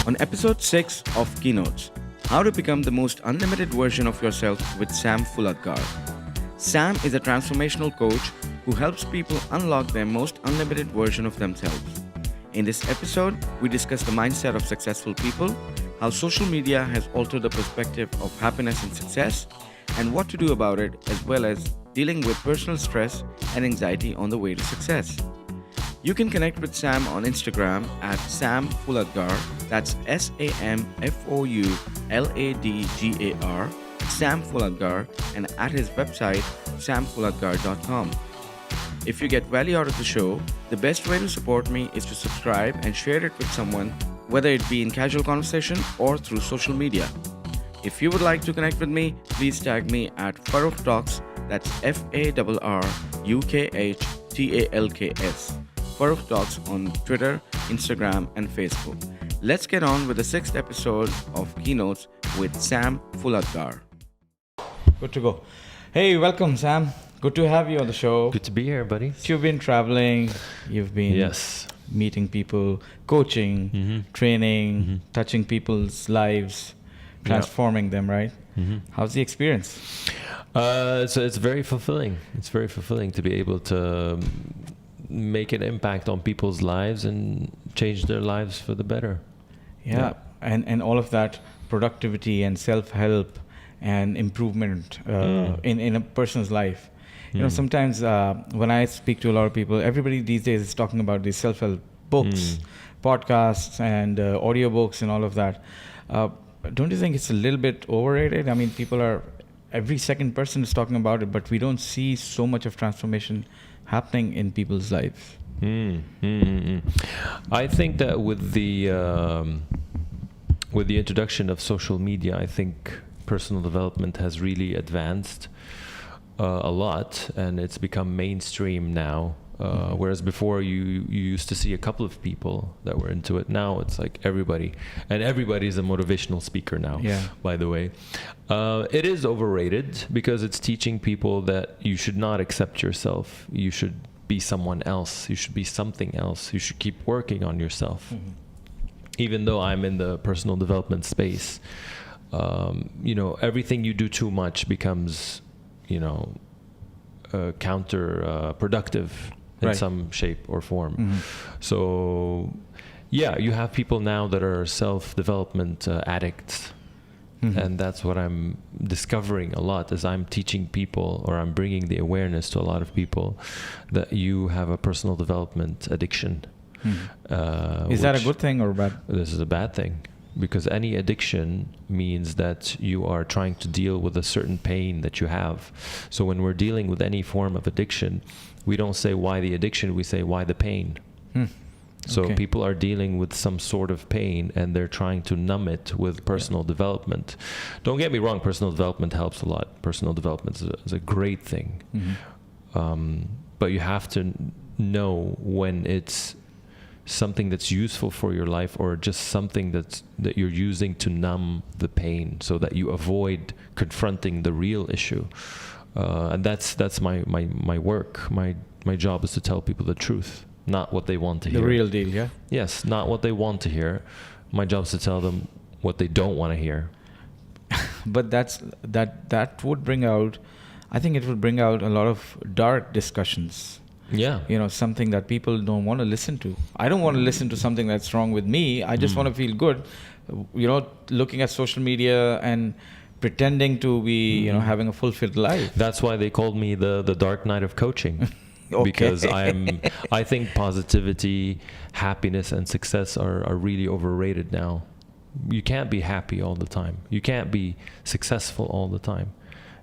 On episode 6 of Keynotes, how to become the most unlimited version of yourself with Sam Fuladgar. Sam is a transformational coach who helps people unlock their most unlimited version of themselves. In this episode, we discuss the mindset of successful people, how social media has altered the perspective of happiness and success, and what to do about it, as well as dealing with personal stress and anxiety on the way to success. You can connect with Sam on Instagram at Sam Fuladgar, that's SAMFOULADGAR, Sam Fuladgar, and at his website, samfuladgar.com. If you get value out of the show, the best way to support me is to subscribe and share it with someone, whether it be in casual conversation or through social media. If you would like to connect with me, please tag me at Farrukh Talks, that's FARRUKHTALKS. Farrukh Talks on Twitter, Instagram, and Facebook. Let's get on with the 6th episode of Keynotes with Sam Fuladgar. Good to go. Hey, welcome, Sam. Good to have you on the show. Good to be here, buddy. You've been traveling, you've been meeting people, coaching, training, touching people's lives, transforming them, right? How's the experience? So it's very fulfilling. It's very fulfilling to be able to make an impact on people's lives and change their lives for the better. Yeah. And all of that productivity and self-help and improvement in a person's life. You know, sometimes when I speak to a lot of people, everybody these days is talking about these self-help books, podcasts, and audiobooks and all of that. Don't you think it's a little bit overrated? I mean, every second person is talking about it, but we don't see so much of transformation happening in people's lives. I think that with the introduction of social media, I think personal development has really advanced a lot, and it's become mainstream now. Whereas before you used to see a couple of people that were into it. Now it's like everybody, and everybody's a motivational speaker now, by the way. It is overrated because it's teaching people that you should not accept yourself. You should be someone else. You should be something else. You should keep working on yourself. Even though I'm in the personal development space, everything you do too much becomes, counterproductive in some shape or form. So, you have people now that are self-development addicts. And that's what I'm discovering a lot as I'm teaching people, or I'm bringing the awareness to a lot of people that you have a personal development addiction. Is that a good thing or bad? This is a bad thing, because any addiction means that you are trying to deal with a certain pain that you have. So when we're dealing with any form of addiction, we don't say why the addiction, we say why the pain. So people are dealing with some sort of pain and they're trying to numb it with personal development. Don't get me wrong, personal development helps a lot. Personal development is a great thing. But you have to know when it's something that's useful for your life, or just something that you're using to numb the pain, so that you avoid confronting the real issue. And that's my work. My job is to tell people the truth, not what they want to hear. The real deal, yeah? Yes, not what they want to hear. My job is to tell them what they don't want to hear. But that would bring out, I think it would bring out a lot of dark discussions. Yeah. Something that people don't want to listen to. I don't want to listen to something that's wrong with me. I just want to feel good, looking at social media and pretending to be, having a fulfilled life. That's why they called me the Dark Knight of coaching. Because I think positivity, happiness, and success are really overrated now. You can't be happy all the time. You can't be successful all the time.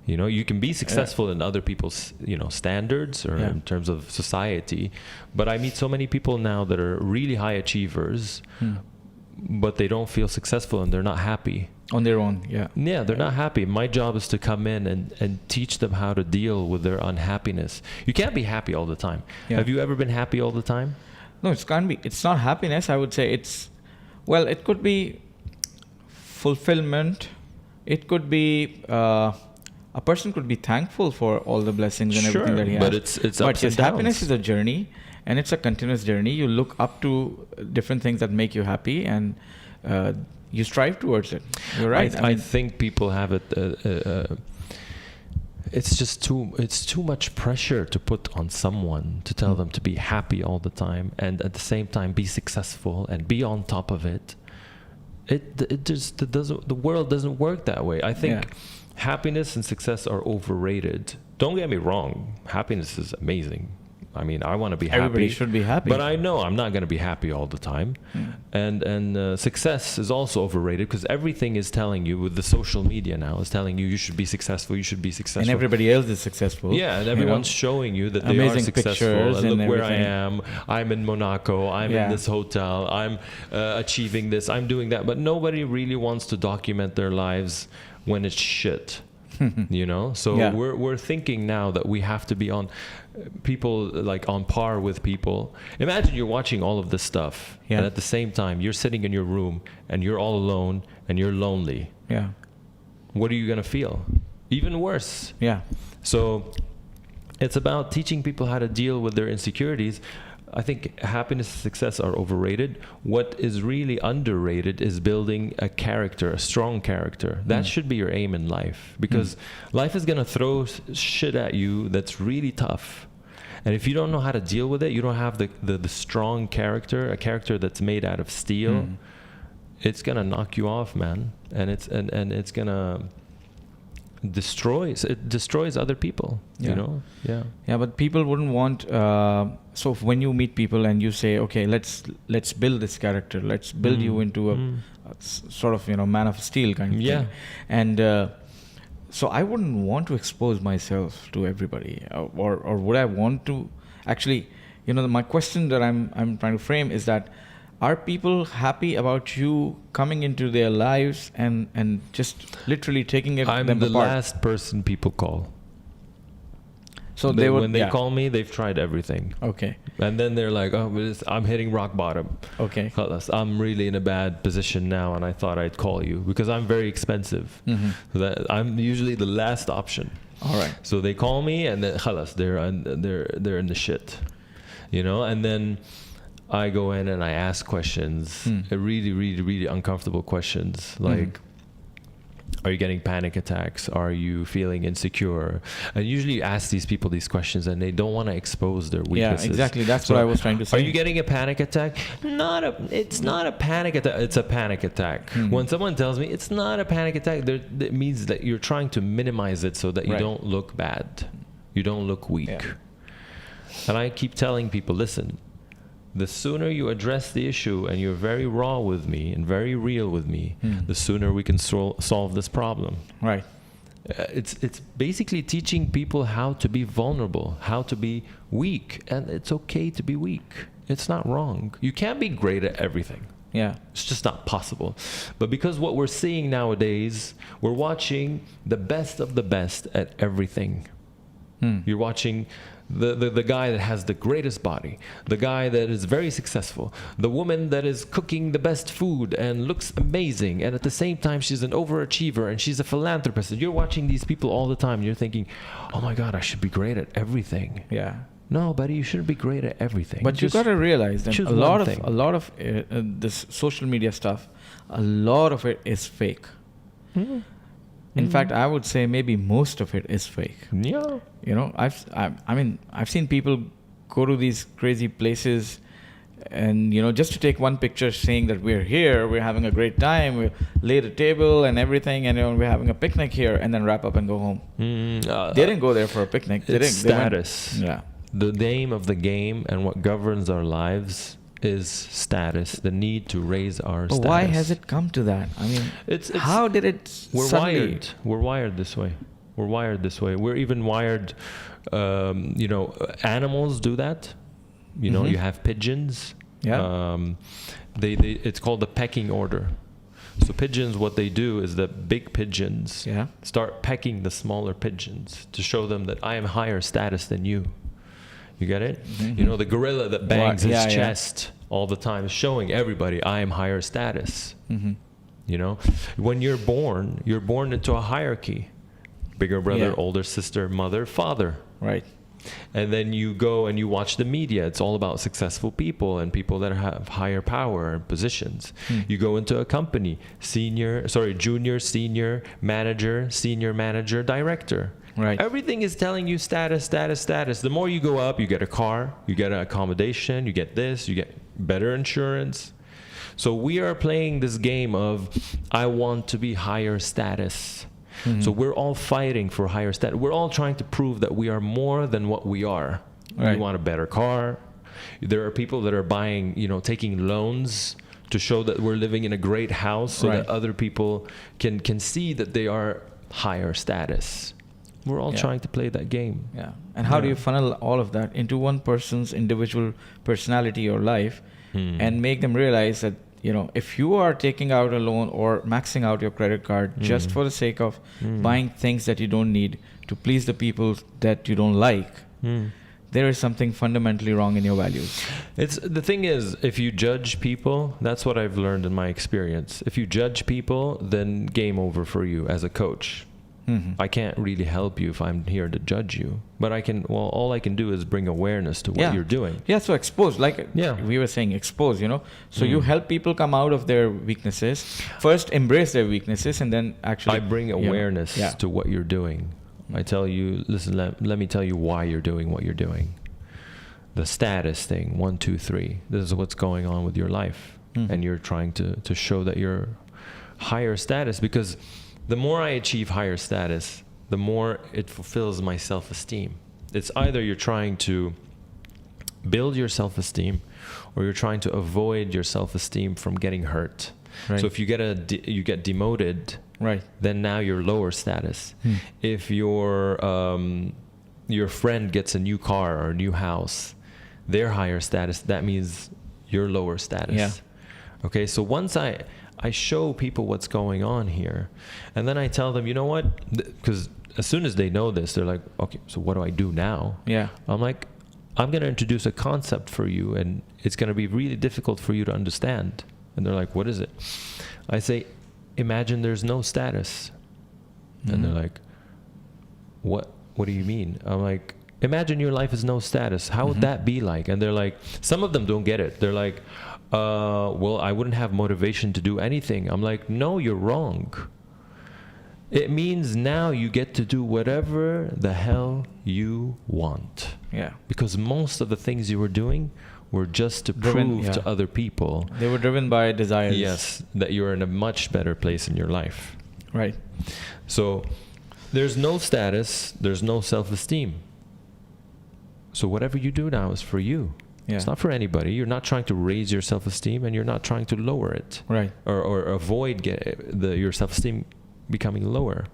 You can be successful in other people's, standards, or in terms of society. But I meet so many people now that are really high achievers, but they don't feel successful and they're not happy. On their own, Yeah, they're not happy. My job is to come in and teach them how to deal with their unhappiness. You can't be happy all the time. Have you ever been happy all the time? No, it can't be. It's not happiness. I would say it could be fulfillment. It could be a person could be thankful for all the blessings and everything that he has. But it's ups and downs. Happiness is a journey, and it's a continuous journey. You look up to different things that make you happy, and you strive towards it. You're right. I think people have it. It's too much pressure to put on someone to tell them to be happy all the time, and at the same time be successful and be on top of it. It doesn't. The world doesn't work that way. I think happiness and success are overrated. Don't get me wrong. Happiness is amazing. I mean, I want to be happy. Everybody should be happy. But I know I'm not going to be happy all the time. And success is also overrated, because everything is telling you, with the social media now, is telling you should be successful, you should be successful. And everybody else is successful. Yeah, and everyone's showing you that they amazing are successful. pictures And look and where I everything. am. I'm in Monaco. I'm in this hotel. I'm achieving this. I'm doing that. But nobody really wants to document their lives when it's shit. You know, so we're thinking now that we have to be on par with people. Imagine you're watching all of this stuff, and at the same time you're sitting in your room and you're all alone and you're lonely. What are you gonna feel? Even worse. So it's about teaching people how to deal with their insecurities. I think happiness and success are overrated. What is really underrated is building a character, a strong character. That should be your aim in life, because life is going to throw shit at you that's really tough. And if you don't know how to deal with it, you don't have the strong character, a character that's made out of steel, it's going to knock you off, man. And it's going to destroys other people, you know. But people wouldn't want so when you meet people and you say, okay, let's build this character, let's build you into a sort of, you know, man of steel kind of thing. And so I wouldn't want to expose myself to everybody, or would I want to actually, you know, my question that I'm trying to frame is that, are people happy about you coming into their lives and just literally taking them apart? I'm the last person people call. So when they call me, they've tried everything. Okay. And then they're like, oh, I'm hitting rock bottom. Okay. I'm really in a bad position now, and I thought I'd call you because I'm very expensive. So that I'm usually the last option. All right. So they call me, and then they're in the shit, you know. And then I go in and I ask questions, really, really, really uncomfortable questions, like, are you getting panic attacks? Are you feeling insecure? And usually you ask these people these questions and they don't want to expose their weaknesses. Yeah, exactly. That's what I was trying to say. Are you getting a panic attack? It's not a panic attack. It's a panic attack. When someone tells me it's not a panic attack, it means that you're trying to minimize it so that you don't look bad. You don't look weak. Yeah. And I keep telling people, listen, the sooner you address the issue and you're very raw with me and very real with me, the sooner we can solve this problem. Right. It's basically teaching people how to be vulnerable, how to be weak, and it's okay to be weak. It's not wrong. You can't be great at everything. Yeah. It's just not possible. But because what we're seeing nowadays, we're watching the best of the best at everything. You're watching the guy that has the greatest body, the guy that is very successful, the woman that is cooking the best food and looks amazing, and at the same time she's an overachiever and she's a philanthropist. And you're watching these people all the time and you're thinking, oh my God, I should be great at everything. Yeah. No, buddy, you shouldn't be great at everything. But you got to realize that a lot of this social media stuff, a lot of it is fake. In fact, I would say maybe most of it is fake. Yeah. You know, I've seen people go to these crazy places and, you know, just to take one picture saying that we're here, we're having a great time, we laid a table and everything, and, you know, we're having a picnic here, and then wrap up and go home. They didn't go there for a picnic. It's status. Yeah. The name of the game and what governs our lives is status, the need to raise our status. But why has it come to that? I mean, how did it suddenly... We're wired this way. We're even wired, you know, animals do that. You know, you have pigeons. Yeah. It's called the pecking order. So pigeons, what they do is that big pigeons start pecking the smaller pigeons to show them that I am higher status than you. You get it? You know, the gorilla that bangs his chest all the time is showing everybody I am higher status. You know, when you're born into a hierarchy. Bigger brother, older sister, mother, father. Right. And then you go and you watch the media. It's all about successful people and people that have higher power and positions. You go into a company, junior, senior, senior manager, director. Right. Everything is telling you status, status, status. The more you go up, you get a car, you get an accommodation, you get this, you get better insurance. So we are playing this game of, I want to be higher status. So we're all fighting for higher status. We're all trying to prove that we are more than what we are. Right. We want a better car. There are people that are buying, taking loans to show that we're living in a great house so that other people can see that they are higher status. We're all trying to play that game. Yeah. And how do you funnel all of that into one person's individual personality or life and make them realize that, if you are taking out a loan or maxing out your credit card just for the sake of buying things that you don't need to please the people that you don't like, there is something fundamentally wrong in your values. The thing is, if you judge people, that's what I've learned in my experience. If you judge people, then game over for you as a coach. I can't really help you if I'm here to judge you, but all I can do is bring awareness to what you're doing. Yeah, so expose, we were saying, expose, So you help people come out of their weaknesses, first embrace their weaknesses, and then actually... I bring awareness to what you're doing. I tell you, listen, let me tell you why you're doing what you're doing. The status thing, 1, 2, 3, this is what's going on with your life. And you're trying to show that you're higher status, because the more I achieve higher status, the more it fulfills my self-esteem. It's either you're trying to build your self-esteem or you're trying to avoid your self-esteem from getting hurt. Right. So if you get demoted, then now you're lower status. If your friend gets a new car or a new house, they're higher status, that means you're lower status. Yeah. Okay, so once I show people what's going on here, and then I tell them, you know what? Because as soon as they know this, they're like, okay, so what do I do now? Yeah. I'm like, I'm going to introduce a concept for you, and it's going to be really difficult for you to understand. And they're like, what is it? I say, imagine there's no status. And they're like, what do you mean? I'm like, imagine your life is no status. How would that be like? And they're like, some of them don't get it. They're like, well, I wouldn't have motivation to do anything. I'm like, no, you're wrong. It means now you get to do whatever the hell you want. Yeah. Because most of the things you were doing were just to prove to other people. They were driven by desires. Yes, that you're in a much better place in your life. Right. So there's no status, there's no self-esteem. So whatever you do now is for you. Yeah. It's not for anybody. You're not trying to raise your self-esteem, and you're not trying to lower it. Right. Or avoid your self-esteem becoming lower.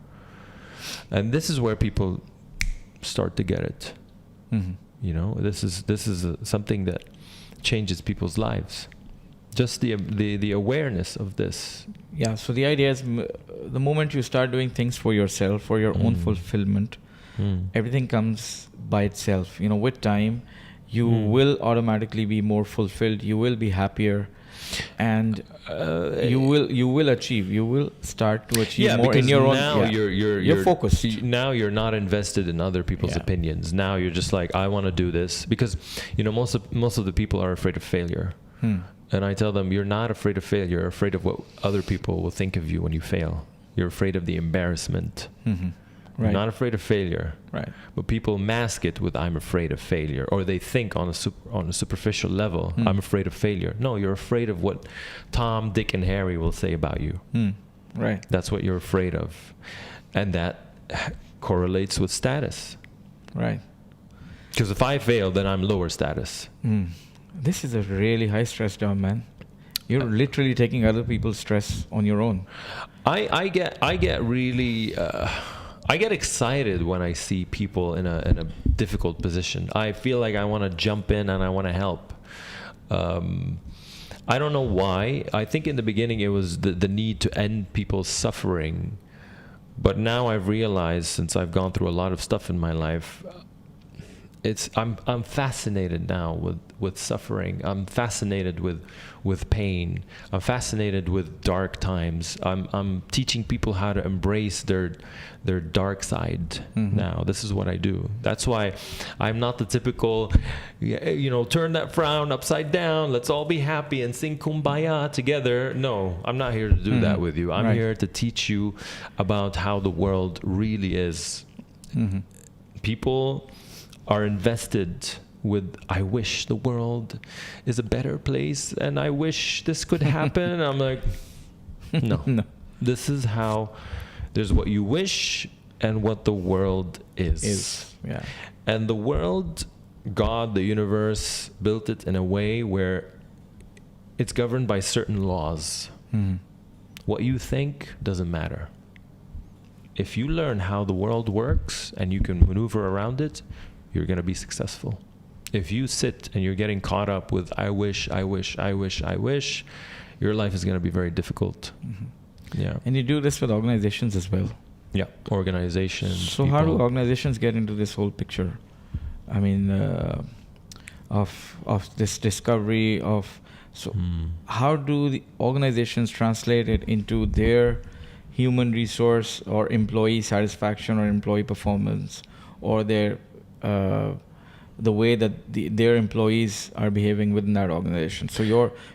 And this is where people start to get it. This is something that changes people's lives. Just the awareness of this. Yeah. So the idea is, the moment you start doing things for yourself, for your own fulfillment, everything comes by itself. With time, you will automatically be more fulfilled. You will be happier, and you will achieve. You will start to achieve more in your own. Now you're focused. Now you're not invested in other people's opinions. Now you're just like, I want to do this, because most of the people are afraid of failure. And I tell them, you're not afraid of failure. You're afraid of what other people will think of you when you fail. You're afraid of the embarrassment. Right. You're not afraid of failure. Right. But people mask it with, I'm afraid of failure, or they think on a superficial level, I'm afraid of failure. No, you're afraid of what Tom, Dick, and Harry will say about you. Right. That's what you're afraid of, and that correlates with status. Right. Because if I fail, then I'm lower status. This is a really high stress job, man. You're literally taking other people's stress on your own. I get really. I get excited when I see people in a difficult position. I feel like I want to jump in and I want to help. I don't know why. I think in the beginning it was the need to end people's suffering. But now I've realized, since I've gone through a lot of stuff in my life, I'm fascinated now with suffering. I'm fascinated with pain. I'm fascinated with dark times. I'm teaching people how to embrace their dark side now. This is what I do. That's why I'm not the typical, turn that frown upside down. Let's all be happy and sing Kumbaya together. No, I'm not here to do that with you. I'm here to teach you about how the world really is. People are invested with, I wish the world is a better place and I wish this could happen. And I'm like, no. This is how, there's what you wish and what the world is. Yeah. And the world, God, the universe, built it in a way where it's governed by certain laws. What you think doesn't matter. If you learn how the world works and you can maneuver around it, you're going to be successful. If you sit and you're getting caught up with I wish, your life is going to be very difficult. Yeah. And you do this with organizations as well. Yeah, organizations. So how do organizations get into this whole picture? I mean, of this discovery of, how do the organizations translate it into their human resource or employee satisfaction or employee performance, or their the way that their employees are behaving within that organization? So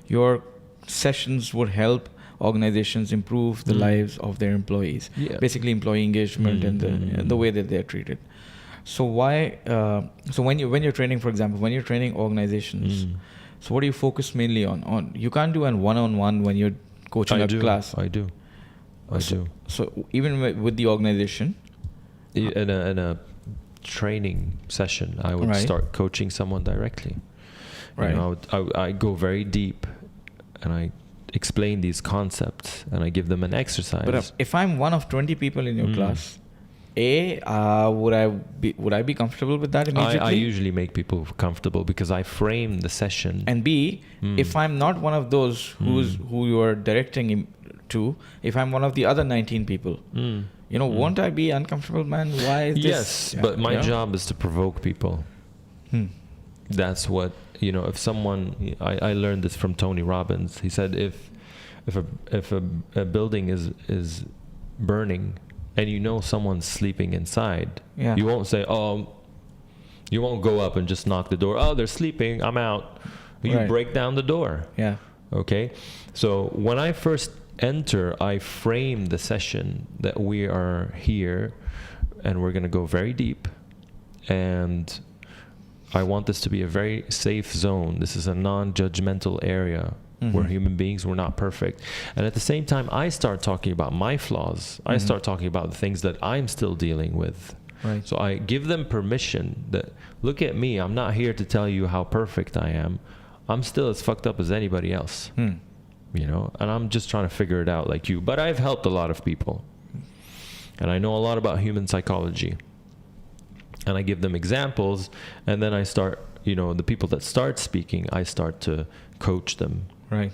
your sessions would help organizations improve the lives of their employees, basically employee engagement and the way that they're treated. So why? So when you're training, for example, when you're training organizations, so what do you focus mainly on? You can't do a one-on-one when you're coaching a class. I do. So even with the organization, in a training session, I would start coaching someone directly. Right. I go very deep, and I explain these concepts, and I give them an exercise. But if I'm one of 20 people in your class, would I be comfortable with that immediately? I usually make people comfortable because I frame the session. And B, if I'm not one of those who you are directing to, if I'm one of the other 19 people, won't I be uncomfortable, man? Why is this? Yes, but my job is to provoke people. That's what, if someone, I learned this from Tony Robbins. He said if a building is burning and someone's sleeping inside, you won't say, you won't go up and just knock the door. Oh, they're sleeping, I'm out. You break down the door. Yeah. Okay. So when I first enter, I frame the session that we are here and we're going to go very deep, and I want this to be a very safe zone. This is a non-judgmental area where human beings, we're not perfect. And at the same time, I start talking about my flaws. I start talking about the things that I'm still dealing with. Right. So I give them permission that, look at me, I'm not here to tell you how perfect I am. I'm still as fucked up as anybody else. And I'm just trying to figure it out like you. But I've helped a lot of people. And I know a lot about human psychology. And I give them examples, and then I start, the people that start speaking, I start to coach them. Right.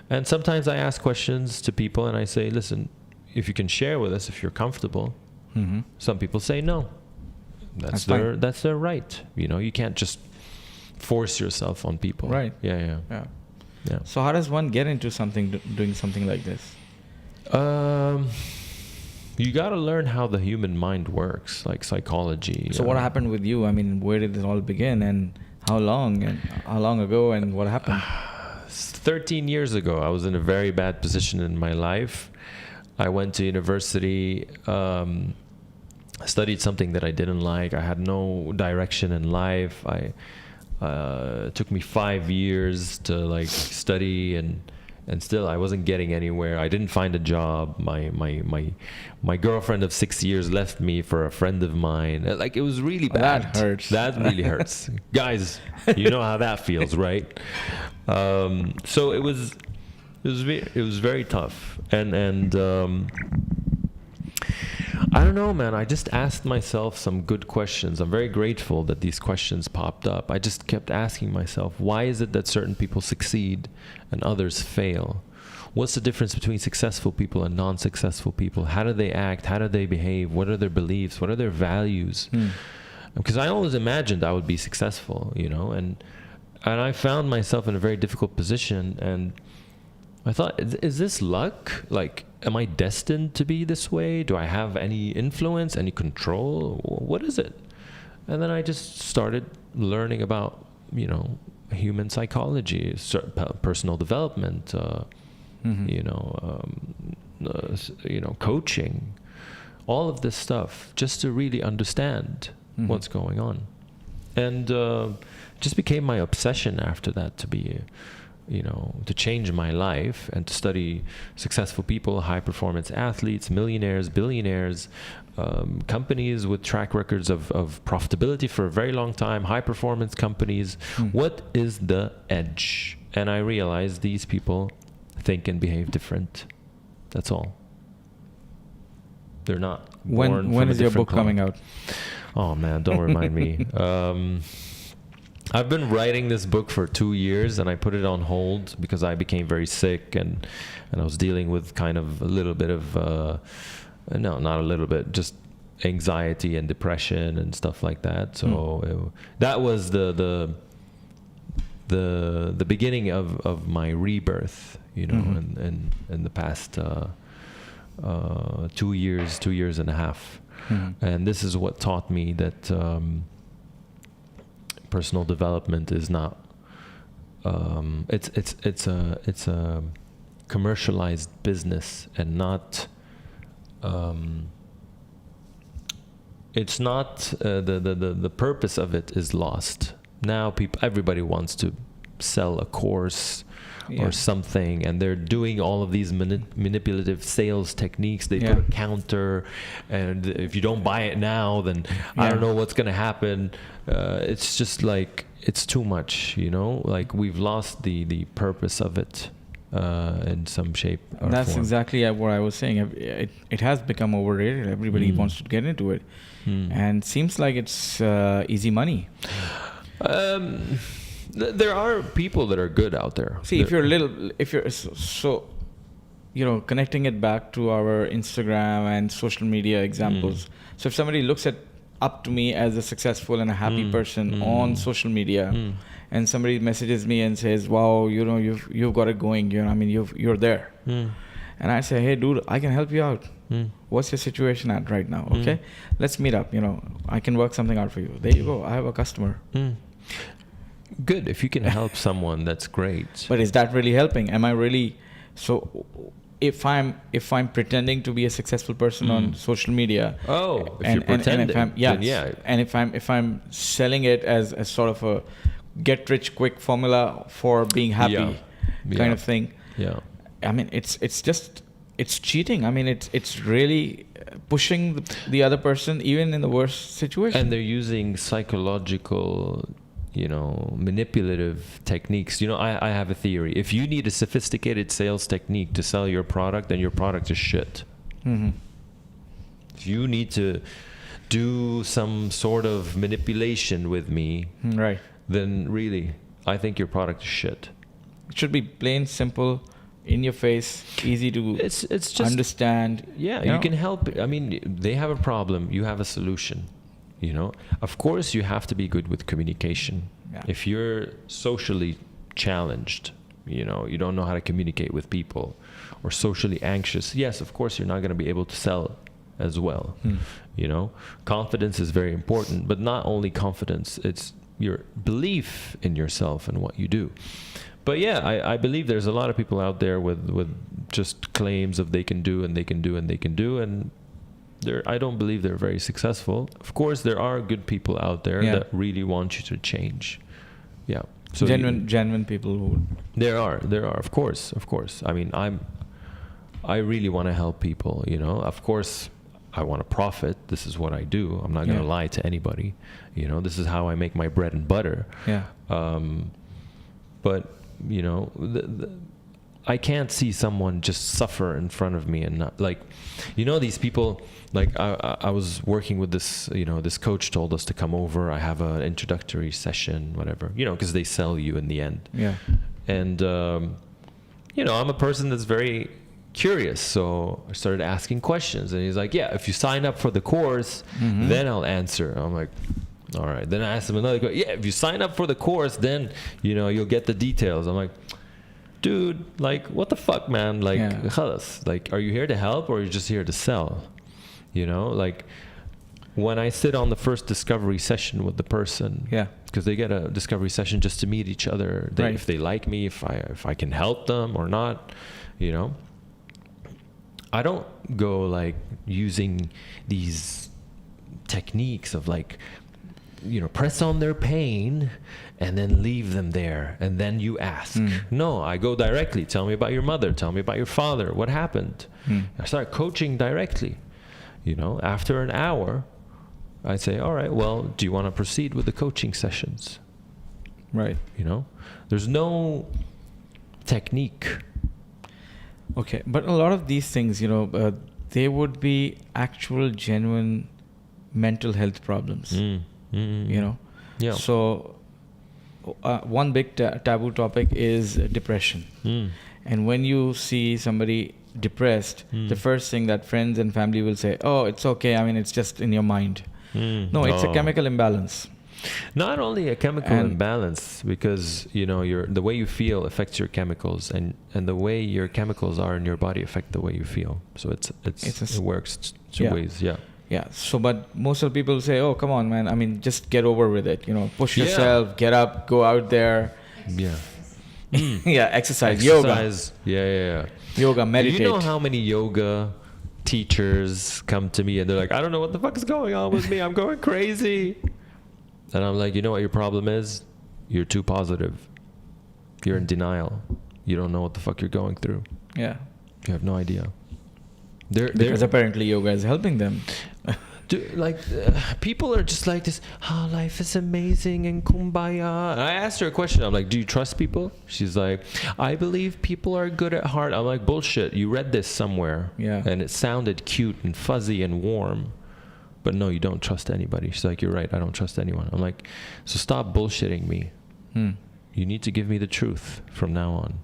And sometimes I ask questions to people and I say, listen, if you can share with us, if you're comfortable. Some people say no. That's their right. You can't just force yourself on people. Right. Yeah. So how does one get into doing something like this? You got to learn how the human mind works, like psychology. So what happened with you? I mean, where did it all begin, and how long ago, and what happened? 13 years ago, I was in a very bad position in my life. I went to university, studied something that I didn't like. I had no direction in life. It took me 5 years to study, and still I wasn't getting anywhere. I didn't find a job. My girlfriend of 6 years left me for a friend of mine. It was really bad. That hurts. That really hurts. Guys, you know how that feels, right? So it was very tough. And I don't know, man. I just asked myself some good questions. I'm very grateful that these questions popped up. I just kept asking myself, why is it that certain people succeed and others fail? What's the difference between successful people and non-successful people? How do they act? How do they behave? What are their beliefs? What are their values? because I always imagined I would be successful, you know, and I found myself in a very difficult position, and I thought, is this luck? Like, am I destined to be this way? Do I have any influence, any control? What is it? And then I just started learning about, you know, human psychology, personal development, you know, coaching, all of this stuff, just to really understand what's going on. And just became my obsession after that to be, you know, to change my life and to study successful people, high performance athletes, millionaires, billionaires, companies with track records of profitability for a very long time, high performance companies. What is the edge? And I realized these people think and behave different. That's all. They're not born When from is a your book different coming cloth. out? Oh man, don't remind me. I've been writing this book for 2 years, and I put it on hold because I became very sick, and I was dealing with kind of a little bit of no, not a little bit, just anxiety and depression and stuff like that. So that was the beginning of my rebirth, you know, in the past 2 years and a half. And this is what taught me that personal development is not it's a commercialized business, and not it's not the purpose of it is lost. Now everybody wants to sell a course or something, and they're doing all of these manipulative sales techniques. They put a counter, and if you don't buy it now, then I don't know what's going to happen. It's just like, it's too much, you know, like we've lost the purpose of it in some shape or That's form. exactly what I was saying. It has become overrated. Everybody wants to get into it, and seems like it's easy money. There are people that are good out there. See, if you're so, you know, connecting it back to our Instagram and social media examples. So if somebody looks up to me as a successful and a happy person on social media, and somebody messages me and says, "Wow, you know, you've got it going. You know, I mean, you're there," and I say, "Hey, dude, I can help you out. What's your situation at right now? Okay, let's meet up. You know, I can work something out for you. There you go. I have a customer." Good. If you can help someone, that's great. But is that really helping? Am I really? So if I'm pretending to be a successful person on social media, if you're pretending, and if I'm selling it as sort of a get rich quick formula for being happy kind of thing, I mean, it's cheating. I mean, it's really pushing the other person even in the worst situation. And they're using psychological, you know, manipulative techniques. You know, I have a theory. If you need a sophisticated sales technique to sell your product, then your product is shit. If you need to do some sort of manipulation with me, right, then really, I think your product is shit. It should be plain, simple, in your face, easy to it's just understand. Yeah, you can help. I mean, they have a problem, you have a solution. You know, of course, you have to be good with communication. If you're socially challenged, you know, you don't know how to communicate with people, or socially anxious, yes, of course, you're not going to be able to sell as well. You know, confidence is very important, but not only confidence, it's your belief in yourself and what you do. But yeah, I believe there's a lot of people out there with just claims of they can do and they can do and they can do, and I don't believe they're very successful. Of course, there are good people out there that really want you to change. Yeah. So genuine people who... There are, of course. I mean, I really want to help people, you know. Of course, I want to profit. This is what I do. I'm not going to lie to anybody. You know, this is how I make my bread and butter. But, you know, I can't see someone just suffer in front of me and not, like, you know, these people, like I was working with this, you know, this coach told us to come over. I have an introductory session, whatever, you know, because they sell you in the end. And, you know, I'm a person that's very curious. So I started asking questions, and he's like, yeah, if you sign up for the course, then I'll answer. I'm like, All right. Then I asked him another question. Yeah, if you sign up for the course, then, you'll get the details. I'm like, dude, like, what the fuck, man? Like, khalas. Like, are you here to help or are you just here to sell? Like, when I sit on the first discovery session with the person, because they get a discovery session just to meet each other, if they like me, if I can help them or not, I don't go like using these techniques of like, press on their pain and then leave them there and then you ask. No, I go directly. Tell me about your mother. Tell me about your father. What happened? I start coaching directly. After an hour, I say, all right, well, do you want to proceed with the coaching sessions? Right. There's no technique. Okay, but a lot of these things, they would be actual, genuine mental health problems. Yeah. So one big taboo topic is depression. And when you see somebody depressed, the first thing that friends and family will say, oh, it's okay, I mean, it's just in your mind. No, it's a chemical imbalance. Not only a chemical imbalance, because the way you feel affects your chemicals, and the way your chemicals are in your body affect the way you feel. So it works two ways. Yeah. So, but most of the people say, "Oh, come on, man. I mean, just get over with it. Push yourself, get up, go out there." Yeah. Yeah, exercise, yoga. Yeah. Yoga, meditate. You know how many yoga teachers come to me and they're like, I don't know what the fuck is going on with me. I'm going crazy. And I'm like, you know what your problem is? You're too positive. You're in denial. You don't know what the fuck you're going through. Yeah. You have no idea. Because apparently yoga is helping them. People are just like this, life is amazing and kumbaya. And I asked her a question. I'm like, do you trust people? She's like, I believe people are good at heart. I'm like, bullshit. You read this somewhere. Yeah. And it sounded cute and fuzzy and warm. But no, you don't trust anybody. She's like, you're right. I don't trust anyone. I'm like, so stop bullshitting me. You need to give me the truth from now on.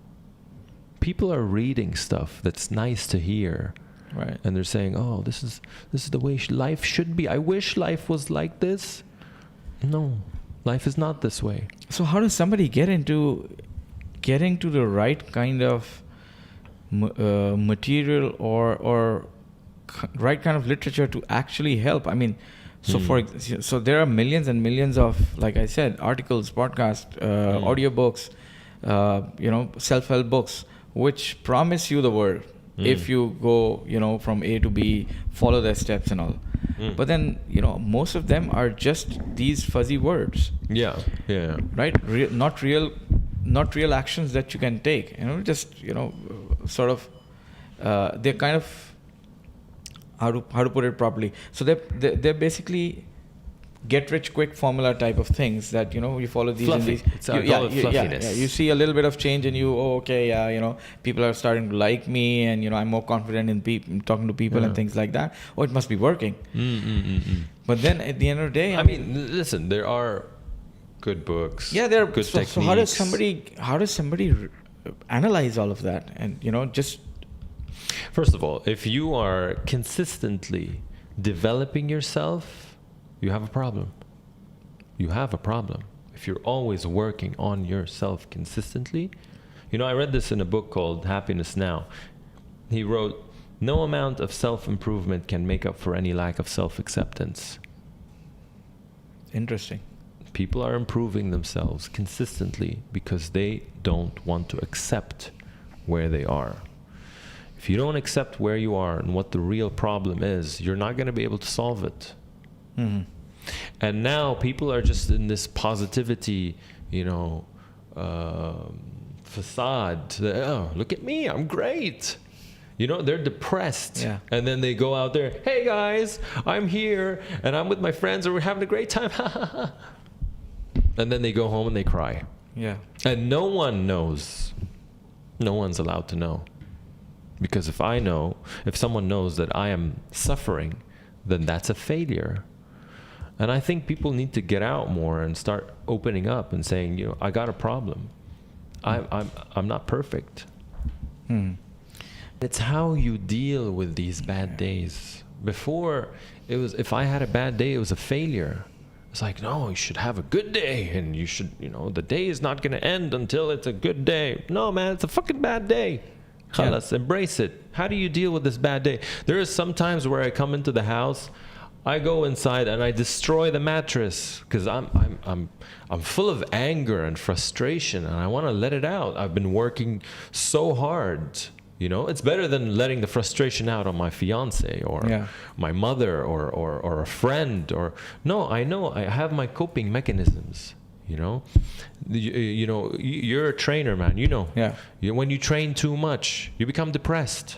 People are reading stuff that's nice to hear. Right. And they're saying, oh, this is the way life should be. I wish life was like this. No, life is not this way. So how does somebody getting to the right kind of material or right kind of literature to actually help? I mean, so there are millions and millions of, like I said, articles, podcasts, audiobooks, self-help books, which promise you the world. If you go, from A to B, follow their steps and all. But then, most of them are just these fuzzy words. Yeah. Right? Not real actions that you can take. Just, sort of, they're kind of, how to put it properly. So they're basically get rich quick formula type of things that you follow these. Fluffy. Fluffiness. You see a little bit of change and people are starting to like me and I'm more confident in talking to people and things like that. Oh, it must be working. But then at the end of the day, I mean, listen, there are good books. Yeah, there are good techniques. So how does somebody analyze all of that and just. First of all, if you are consistently developing yourself, you have a problem. You have a problem. If you're always working on yourself consistently. I read this in a book called Happiness Now. He wrote, no amount of self-improvement can make up for any lack of self-acceptance. Interesting. People are improving themselves consistently because they don't want to accept where they are. If you don't accept where you are and what the real problem is, you're not going to be able to solve it. And now people are just in this positivity, facade. Oh, look at me, I'm great. They're depressed. Yeah. And then they go out there, hey guys, I'm here and I'm with my friends and we're having a great time. And then they go home and they cry. Yeah. And no one knows. No one's allowed to know. Because if someone knows that I am suffering, then that's a failure. And I think people need to get out more and start opening up and saying, I got a problem. I'm not perfect. It's how you deal with these bad days. Before, it was if I had a bad day, it was a failure. It's like, no, you should have a good day, and you should, the day is not going to end until it's a good day. No, man, it's a fucking bad day. Khalas, embrace it. How do you deal with this bad day? There is some times where I come into the house, I go inside and I destroy the mattress because I'm full of anger and frustration, and I want to let it out. I've been working so hard. It's better than letting the frustration out on my fiance or my mother or a friend no, I know I have my coping mechanisms. You're a trainer, man. When you train too much, you become depressed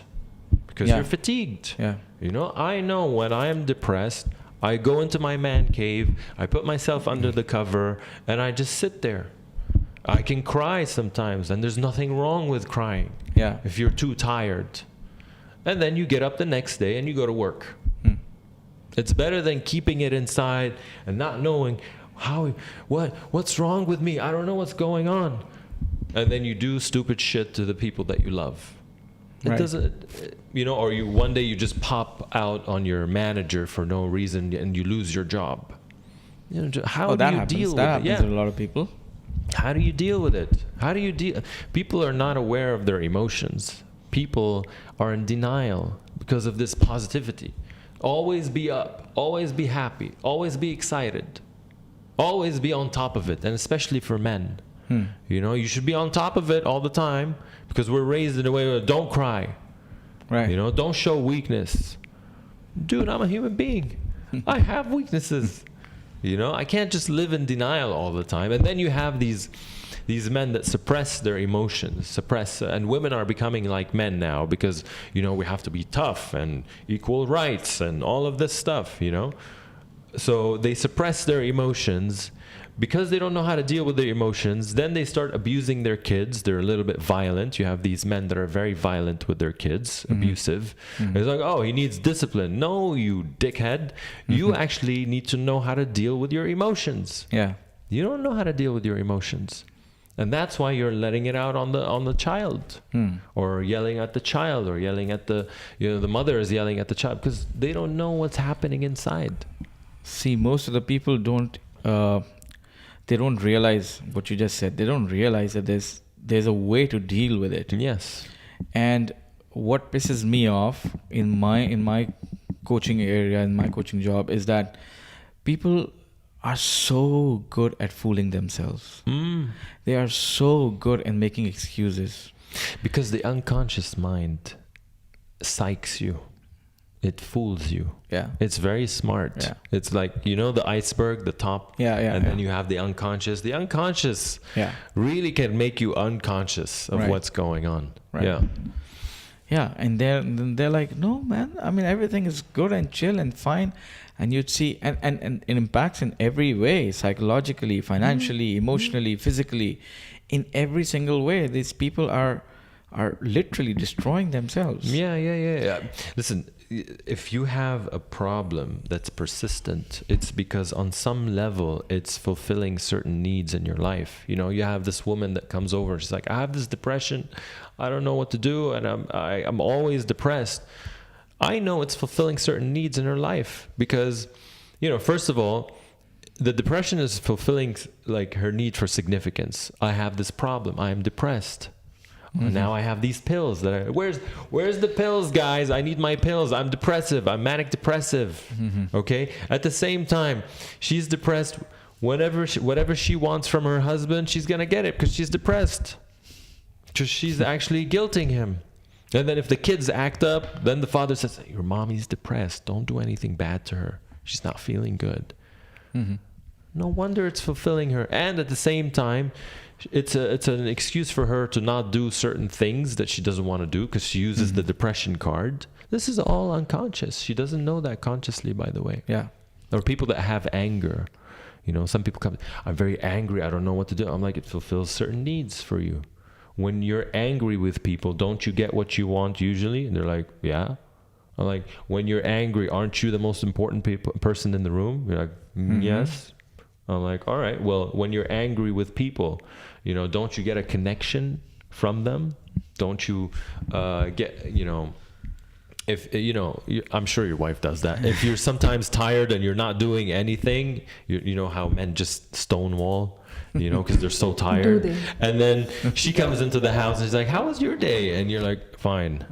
because you're fatigued. I know when I'm depressed, I go into my man cave, I put myself under the cover, and I just sit there. I can cry sometimes, and there's nothing wrong with crying. If you're too tired. And then you get up the next day and you go to work. It's better than keeping it inside and not knowing what's wrong with me. I don't know what's going on. And then you do stupid shit to the people that you love. It doesn't, or one day you just pop out on your manager for no reason and you lose your job. How do you deal with it? That happens to a lot of people. How do you deal with it? People are not aware of their emotions. People are in denial because of this positivity. Always be up, always be happy, always be excited, always be on top of it, and especially for men. You should be on top of it all the time because we're raised in a way where don't cry. Don't show weakness. Dude, I'm a human being. I have weaknesses. I can't just live in denial all the time. And then you have these men that suppress their emotions, and women are becoming like men now because, we have to be tough and equal rights and all of this stuff, So they suppress their emotions because they don't know how to deal with their emotions. Then they start abusing their kids. They're a little bit violent. You have these men that are very violent with their kids, abusive. It's like, oh, he needs discipline. No, you dickhead. You actually need to know how to deal with your emotions. You don't know how to deal with your emotions. And that's why you're letting it out on the child, or yelling at the child, or yelling at the mother is yelling at the child because they don't know what's happening inside. See, most of the people don't realize what you just said. They don't realize that there's a way to deal with it. Yes. And what pisses me off in my coaching area, in my coaching job, is that people are so good at fooling themselves. They are so good at making excuses. Because the unconscious mind psychs you. It fools you. It's very smart. It's like, the iceberg, the top. And then you have the unconscious. The unconscious really can make you unconscious of what's going on. And they're like, no, man, I mean, everything is good and chill and fine. And you'd see, and it impacts in every way, psychologically, financially, emotionally, physically, in every single way. These people are literally destroying themselves. Listen, if you have a problem that's persistent, it's because on some level it's fulfilling certain needs in your life. You have this woman that comes over, she's like, I have this depression, I don't know what to do, and I'm always depressed. I know it's fulfilling certain needs in her life because, first of all, the depression is fulfilling like her need for significance. I have this problem, I am depressed. Now I have these pills where's the pills, guys? I need my pills. I'm depressive. I'm manic depressive. Okay. At the same time, she's depressed. Whatever she wants from her husband, she's gonna get it because she's depressed. Because she's actually guilting him. And then if the kids act up, then the father says, your mommy's depressed. Don't do anything bad to her. She's not feeling good. No wonder it's fulfilling her. And at the same time, it's an excuse for her to not do certain things that she doesn't want to do because she uses the depression card. This is all unconscious. She doesn't know that consciously, by the way. Or people that have anger. Some people come, I'm very angry. I don't know what to do. I'm like, it fulfills certain needs for you. When you're angry with people, don't you get what you want usually? And they're like, yeah. I'm like, when you're angry, aren't you the most important person in the room? You're like, yes. I'm like, all right, well, when you're angry with people, don't you get a connection from them? Don't you get, if I'm sure your wife does that. If you're sometimes tired and you're not doing anything, you know how men just stonewall, because they're so tired. Do they? And then she comes into the house and she's like, "How was your day?" And you're like, "Fine."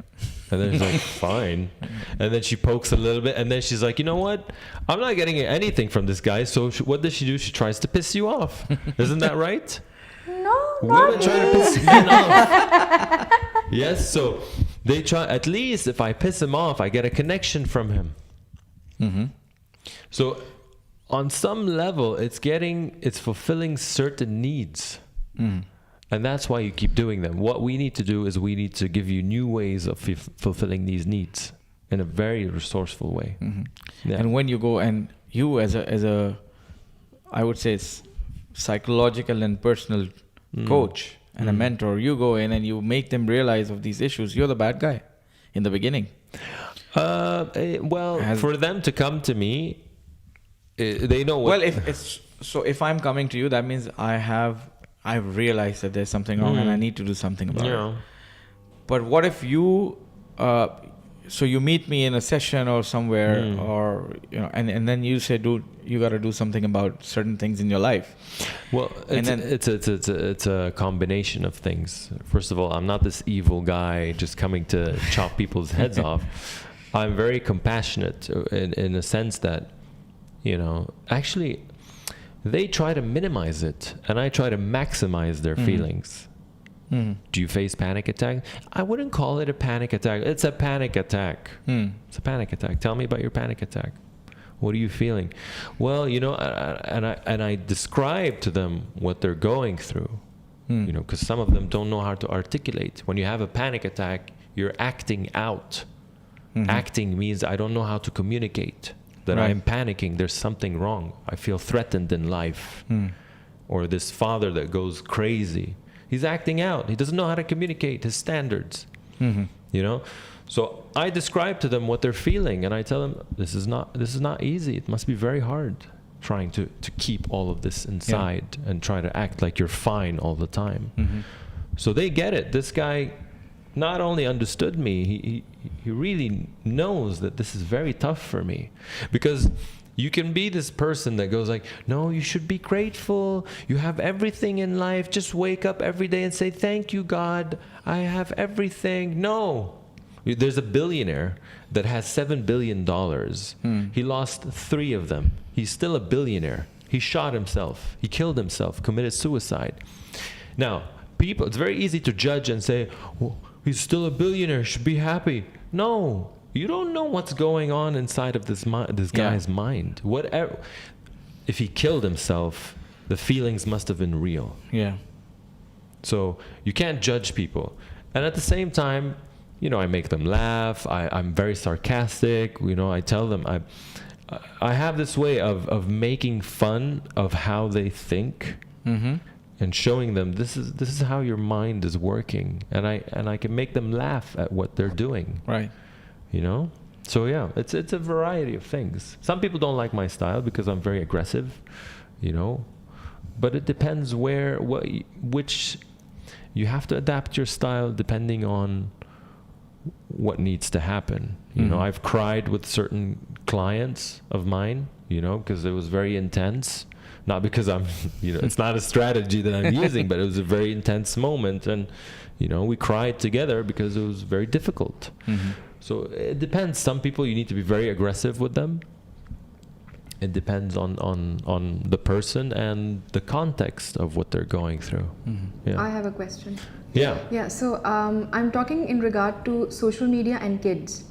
And then she's like, "Fine." And then she pokes a little bit, and then she's like, "You know what? I'm not getting anything from this guy." So what does she do? She tries to piss you off. Isn't that right? No, Women not try to piss men off. Yes, so they try, at least if I piss him off, I get a connection from him. Mm-hmm. So on some level, it's fulfilling certain needs. Mm. And that's why you keep doing them. What we need to do is we need to give you new ways of fulfilling these needs in a very resourceful way. Mm-hmm. Yeah. And when you go, and you as a I would say psychological and personal coach and a mentor, you go in and you make them realize of these issues. You're the bad guy in the beginning. For them to come to me, they know what... Well, if I'm coming to you, that means I've realized that there's something wrong and I need to do something about it. But what if you so you meet me in a session or somewhere, or and then you say, dude, you got to do something about certain things in your life. Well, it's a combination of things. First of all, I'm not this evil guy just coming to chop people's heads off. I'm very compassionate in a sense that, actually they try to minimize it and I try to maximize their feelings. Do you face panic attack? I wouldn't call it a panic attack. It's a panic attack. It's a panic attack. Tell me about your panic attack. What are you feeling? Well, I describe to them what they're going through. Because some of them don't know how to articulate. When you have a panic attack, you're acting out. Acting means I don't know how to communicate that I'm panicking. There's something wrong. I feel threatened in life. Or this father that goes crazy. He's acting out. He doesn't know how to communicate his standards. So I describe to them what they're feeling, and I tell them this is not easy. It must be very hard trying to keep all of this inside and try to act like you're fine all the time. So they get it. This guy not only understood me, he really knows that this is very tough for me, because you can be this person that goes like, no, you should be grateful. You have everything in life. Just wake up every day and say, thank you, God. I have everything. No. There's a billionaire that has $7 billion. He lost 3 of them. He's still a billionaire. He shot himself. He killed himself, committed suicide. Now, people, it's very easy to judge and say, oh, he's still a billionaire, should be happy. No. You don't know what's going on inside of this guy's mind. Whatever, if he killed himself, the feelings must have been real. Yeah. So you can't judge people. And at the same time, I make them laugh. I'm very sarcastic. I tell them I have this way of making fun of how they think and showing them this is how your mind is working, and I can make them laugh at what they're doing. Right. So yeah, it's a variety of things. Some people don't like my style because I'm very aggressive, but it depends which you have to adapt your style depending on what needs to happen. I've cried with certain clients of mine, because it was very intense. Not because I'm, it's not a strategy that I'm using, but it was a very intense moment, and we cried together because it was very difficult. So it depends. Some people you need to be very aggressive with them. It depends on the person and the context of what they're going through. I have a question. Yeah. So I'm talking in regard to social media and kids.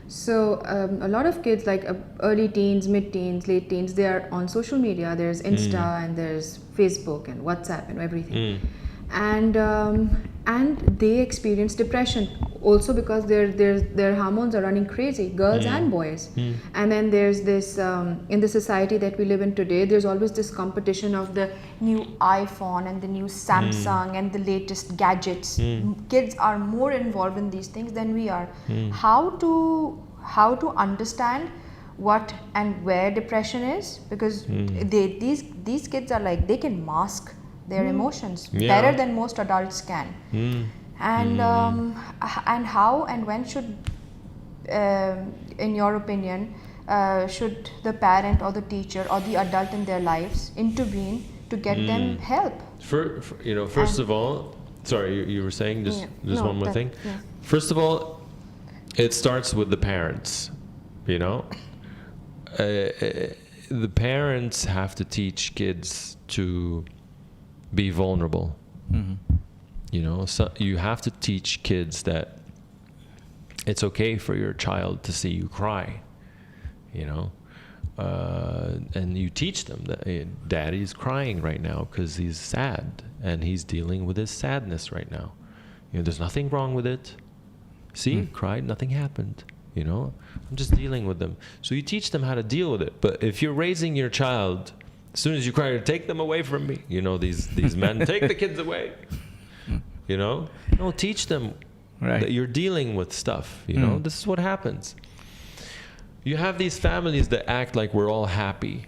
So a lot of kids, like early teens, mid-teens, late teens, they are on social media. There's Insta and there's Facebook and WhatsApp and everything. And they experience depression also because their hormones are running crazy, girls and boys. And then there's this in the society that we live in today, there's always this competition of the new iPhone and the new Samsung and the latest gadgets. Kids are more involved in these things than we are. How to understand what and where depression is, because these kids are like, they can mask their emotions better than most adults can. And how and when should in your opinion, should the parent or the teacher or the adult in their lives intervene to get them help? First of all, sorry, you were saying just one more thing. Yeah. First of all, it starts with the parents. The parents have to teach kids to be vulnerable. So you have to teach kids that it's okay for your child to see you cry. And you teach them that daddy's crying right now because he's sad and he's dealing with his sadness right now. There's nothing wrong with it. See, cried, nothing happened. I'm just dealing with them. So you teach them how to deal with it. But if you're raising your child, as soon as you cry, take them away from me. These men, take the kids away. No, teach them that you're dealing with stuff. This is what happens. You have these families that act like we're all happy.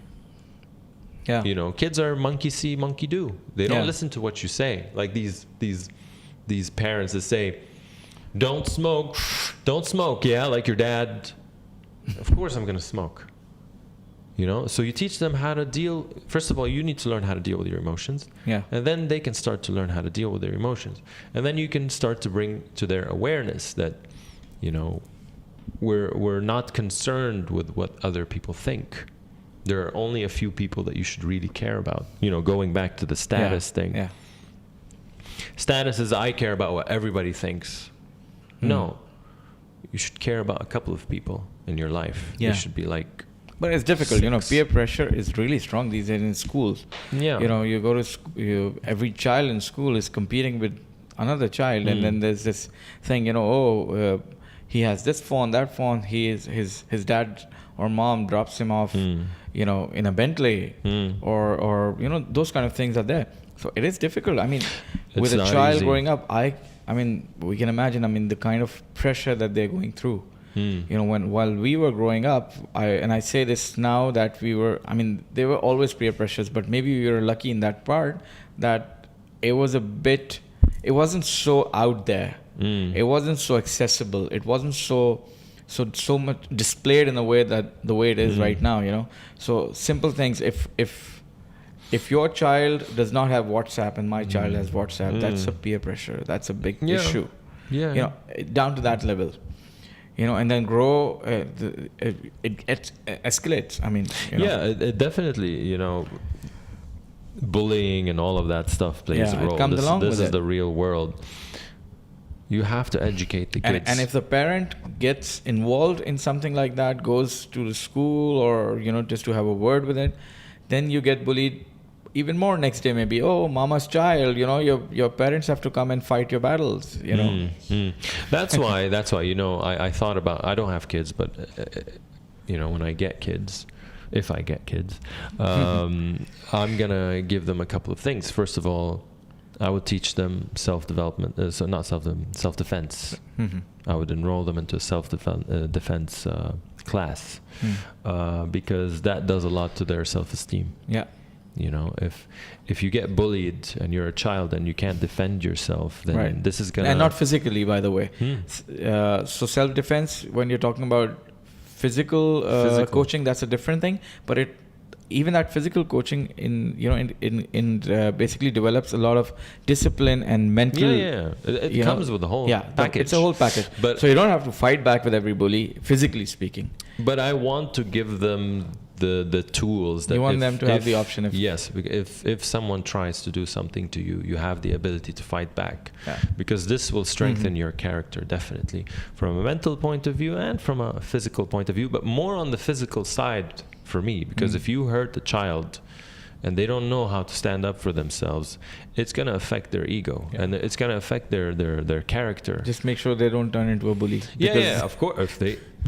Yeah. Kids are monkey see, monkey do. They don't listen to what you say. Like these parents that say, don't smoke, yeah, like your dad. Of course I'm going to smoke. So you teach them how to deal. First of all, you need to learn how to deal with your emotions. Yeah. And then they can start to learn how to deal with their emotions. And then you can start to bring to their awareness that, we're not concerned with what other people think. There are only a few people that you should really care about. Going back to the status thing. Yeah. Status is I care about what everybody thinks. No. You should care about a couple of people in your life. Yeah. You should be like... But it's difficult, peer pressure is really strong these days in schools. Yeah. You go to school, every child in school is competing with another child, and then there's this thing, he has this phone, that phone, his dad or mom drops him off, in a Bentley, or those kind of things are there. So it is difficult. I mean, with a child growing up, we can imagine, the kind of pressure that they're going through. While we were growing up, I say this now that there were always peer pressures, but maybe we were lucky in that part that it wasn't so out there. It wasn't so accessible. It wasn't so much displayed in the way it is right now, So simple things, if your child does not have WhatsApp and my child has WhatsApp, that's a peer pressure. That's a big issue. Yeah. Down to that level. And then grow, it escalates. It definitely, bullying and all of that stuff plays a role. This is the real world. You have to educate the kids. And if the parent gets involved in something like that, goes to the school or, just to have a word with it, then you get bullied even more next day maybe. Oh, mama's child, your parents have to come and fight your battles, That's why, I thought about, I don't have kids, but, when I get kids, if I get kids, I'm going to give them a couple of things. First of all, I would teach them self-development, self-defense. I would enroll them into a self-defense class because that does a lot to their self-esteem. Yeah. If you get bullied and you're a child and you can't defend yourself, then this is gonna... And not physically, by the way. So self-defense, when you're talking about physical coaching, that's a different thing. But even that physical coaching basically develops a lot of discipline and mental. It comes with the whole package. It's a whole package. So you don't have to fight back with every bully, physically speaking. But I want to give them the tools that you want them to have the option. If someone tries to do something to you, you have the ability to fight back, because this will strengthen your character, definitely, from a mental point of view and from a physical point of view, but more on the physical side for me, because if you hurt a child and they don't know how to stand up for themselves, it's going to affect their ego and it's going to affect their character. Just make sure they don't turn into a bully. Of course.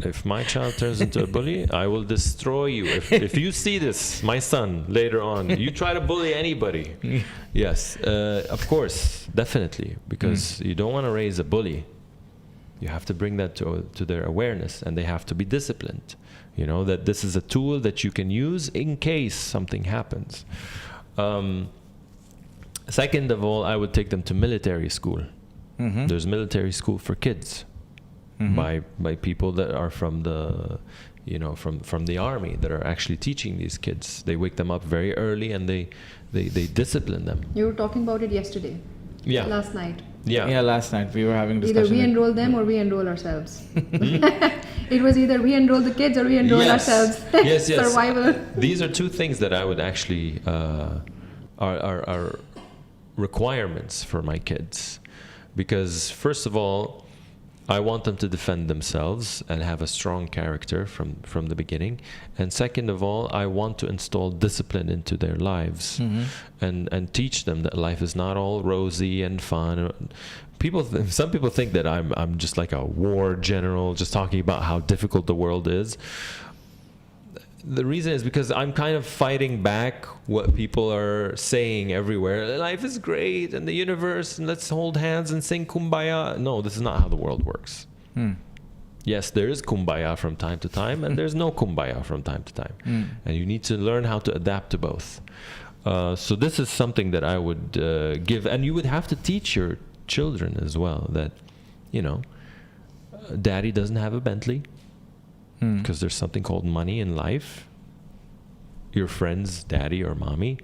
If my child turns into a bully, I will destroy you. If you see this, my son, later on, you try to bully anybody. Yes, of course, definitely, because you don't want to raise a bully. You have to bring that to their awareness, and they have to be disciplined. That this is a tool that you can use in case something happens. Second of all, I would take them to military school. There's military school for kids. by people that are from the from the army that are actually teaching these kids. They wake them up very early and they discipline them. You were talking about it yesterday. Yeah. Last night. Yeah, last night we were having Either discussion. we enroll them or we enroll ourselves. It was either we enroll the kids or we enroll ourselves. Yes. Survival. These are two things that I would actually are requirements for my kids, because first of all, I want them to defend themselves and have a strong character from the beginning, and second of all, I want to install discipline into their lives, and teach them that life is not all rosy and fun. Some people think that I'm just like a war general, just talking about how difficult the world is. The reason is because I'm kind of fighting back what people are saying everywhere. Life is great and the universe, and let's hold hands and sing Kumbaya. No, this is not how the world works. Yes, there is Kumbaya from time to time, and there's no Kumbaya from time to time. And you need to learn how to adapt to both. So this is something that I would give, and you would have to teach your children as well that, daddy doesn't have a Bentley. Because there's something called money in life. Your friends, daddy or mommy,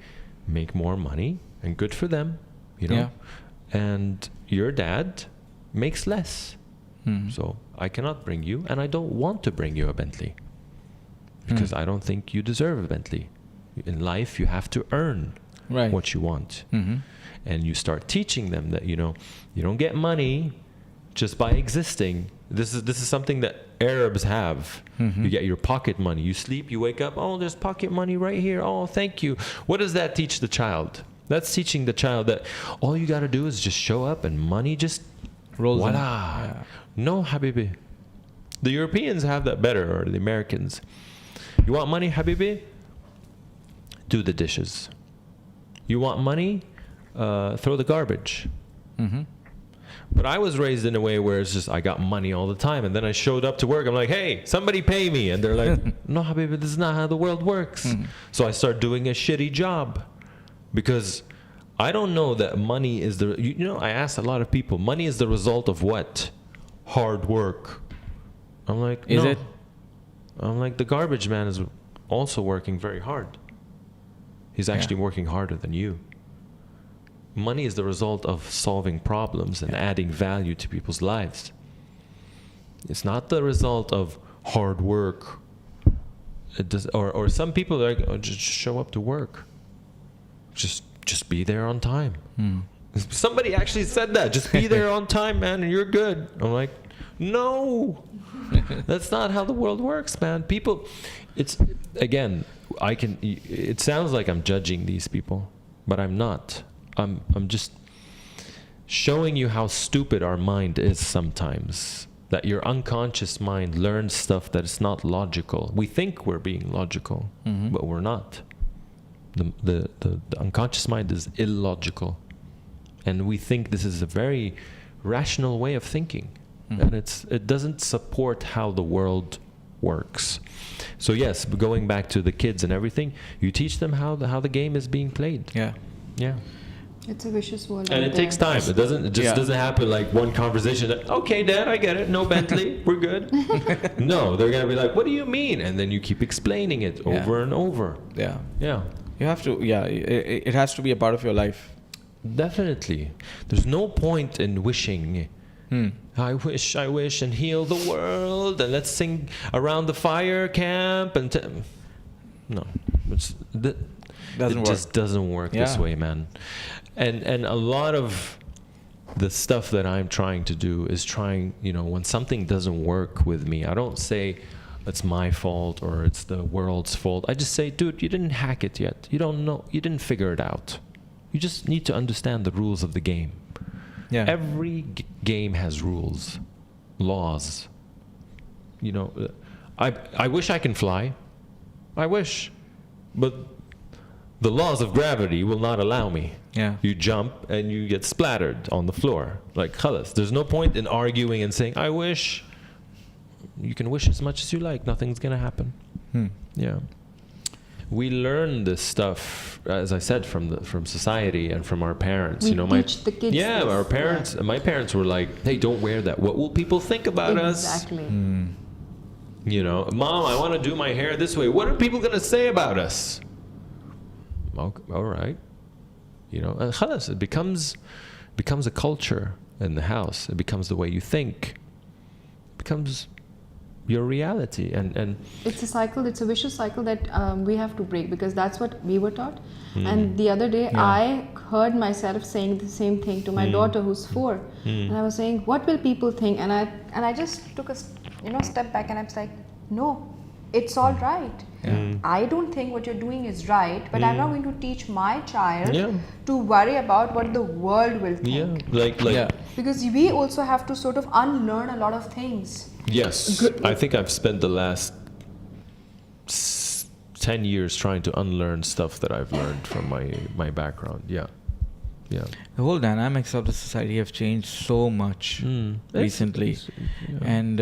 make more money, and good for them, Yeah. And your dad makes less. So I cannot bring you, and I don't want to bring you a Bentley, because I don't think you deserve a Bentley. In life, you have to earn what you want, and you start teaching them that you don't get money just by existing. This is something that Arabs have. You get your pocket money. You sleep, you wake up, oh, there's pocket money right here. Oh, thank you. What does that teach the child? That's teaching the child that all you got to do is just show up and money just Rolls in. voila. Yeah. No, Habibi. The Europeans have that better, or the Americans. You want money, Habibi? Do the dishes. You want money? Throw the garbage. But I was raised in a way where it's just I got money all the time, and then I showed up to work. I'm like, hey, somebody pay me, and they're like, no, Habibi, this is not how the world works. So I start doing a shitty job, because I don't know that money is the. I asked a lot of people, money is the result of what? Hard work. I'm like, Is no. it? I'm like, the garbage man is also working very hard. He's actually working harder than you. Money is the result of solving problems and adding value to people's lives. It's not the result of hard work. It does, or some people are like, oh, just show up to work. Just be there on time. Somebody actually said that. Just be there on time, man, and you're good. I'm like, no, that's not how the world works, man. People, it's again, it sounds like I'm judging these people, but I'm not. I'm just showing you how stupid our mind is sometimes. That your unconscious mind learns stuff that is not logical. We think we're being logical, but we're not. The unconscious mind is illogical, and we think this is a very rational way of thinking, and it doesn't support how the world works. So yes, going back to the kids and everything, you teach them how the game is being played. Yeah. It's a vicious world. And it takes time. It doesn't happen like one conversation that, okay, Dad, I get it. No Bentley. We're good. No, they're going to be like, what do you mean? And then you keep explaining it over and over. Yeah. You have to, it has to be a part of your life. Definitely. There's no point in wishing. I wish and heal the world, and let's sing around the fire camp. No. It just doesn't work this way, man. And a lot of the stuff that I'm trying to do is when something doesn't work with me, I don't say it's my fault or it's the world's fault. I just say, dude, you didn't hack it yet. You don't know. You didn't figure it out. You just need to understand the rules of the game. Every game has rules, laws. I wish I can fly. I wish. But the laws of gravity will not allow me. You jump and you get splattered on the floor. Like, khalas. There's no point in arguing and saying, I wish. You can wish as much as you like. Nothing's going to happen. Yeah. we learn this stuff, as I said, from society and from our parents. We you know, teach the kids yeah, this. our parents. My parents were like, "Hey, don't wear that. What will people think about us?" Exactly. You know, Mom, I want to do my hair this way. What are people gonna say about us? Okay, all right. You know, and khalas, it becomes a culture in the house. It becomes the way you think. It becomes your reality, and It's a cycle. It's a vicious cycle that we have to break, because that's what we were taught. And the other day, I heard myself saying the same thing to my daughter, who's 4, and I was saying, "What will people think?" And I just took a step back, and I was like, "No, it's all right. I don't think what you're doing is right, but I'm not going to teach my child to worry about what the world will think." Because we also have to sort of unlearn a lot of things. Yes, I think I've spent the last 10 years trying to unlearn stuff that I've learned from my background. Yeah. The whole dynamics of the society have changed so much recently, and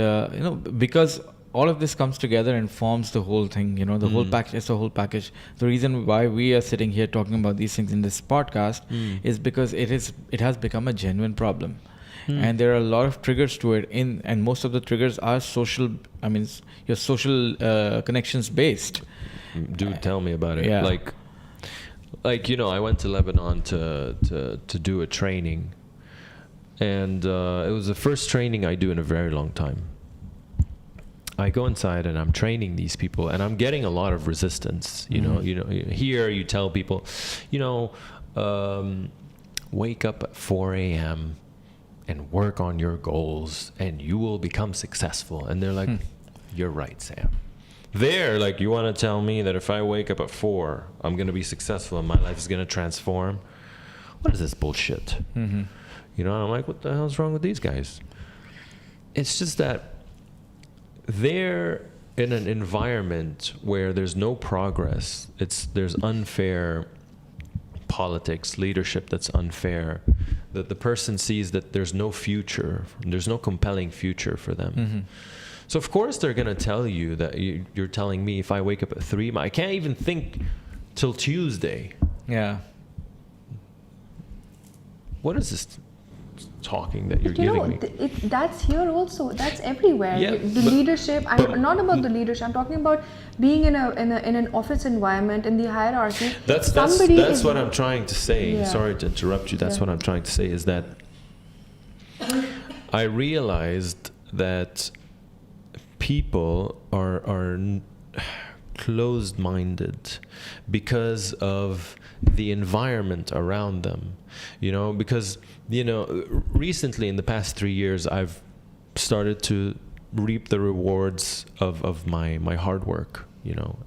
because all of this comes together and forms the whole thing. The whole package. It's the whole package. The reason why we are sitting here talking about these things in this podcast is because it has become a genuine problem. And there are a lot of triggers to it, and most of the triggers are social. I mean, your social connections based. Dude, tell me about it. Yeah. Like I went to Lebanon to do a training, and it was the first training I do in a very long time. I go inside and I'm training these people, and I'm getting a lot of resistance. Here you tell people, wake up at 4 a.m. and work on your goals and you will become successful. And they're like, you're right, Sam. They're like, you want to tell me that if I wake up at 4, I'm going to be successful and my life is going to transform? What is this bullshit? And I'm like, what the hell's wrong with these guys? It's just that they're in an environment where there's no progress. There's unfair politics, leadership that's unfair, that the person sees that there's no future, there's no compelling future for them. So of course they're going to tell you that you're telling me if I wake up at 3, I can't even think till Tuesday. Yeah. What is this talking that you're giving me? That's here also. That's everywhere. Yeah, Leadership. I'm not about the leadership. I'm talking about being in an office environment, in the hierarchy. That's what I'm trying to say. Yeah. Sorry to interrupt you. That's what I'm trying to say is that I realized that people are closed-minded because of the environment around them. Because recently in the past 3 years I've started to reap the rewards of my hard work,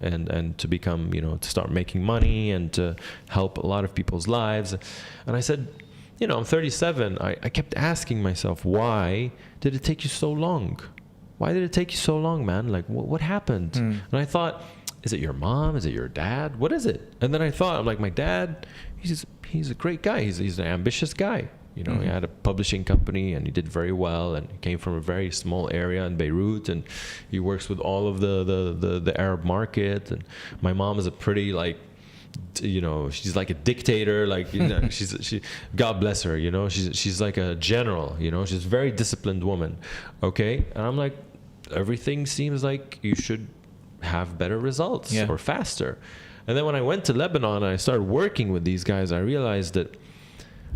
and to become, to start making money and to help a lot of people's lives. And I said, I'm 37. I kept asking myself, why did it take you so long? Why did it take you so long, man? Like, what happened? And I thought, is it your mom? Is it your dad? What is it? And then I thought, I'm like, my dad, he's a great guy. He's an ambitious guy. He had a publishing company and he did very well, and he came from a very small area in Beirut, and he works with all of the Arab market. And my mom is a pretty she's like a dictator, she God bless her, she's like a general, she's a very disciplined woman. Okay. And I'm like, everything seems like you should have better results or faster. And then when I went to Lebanon and I started working with these guys, I realized that,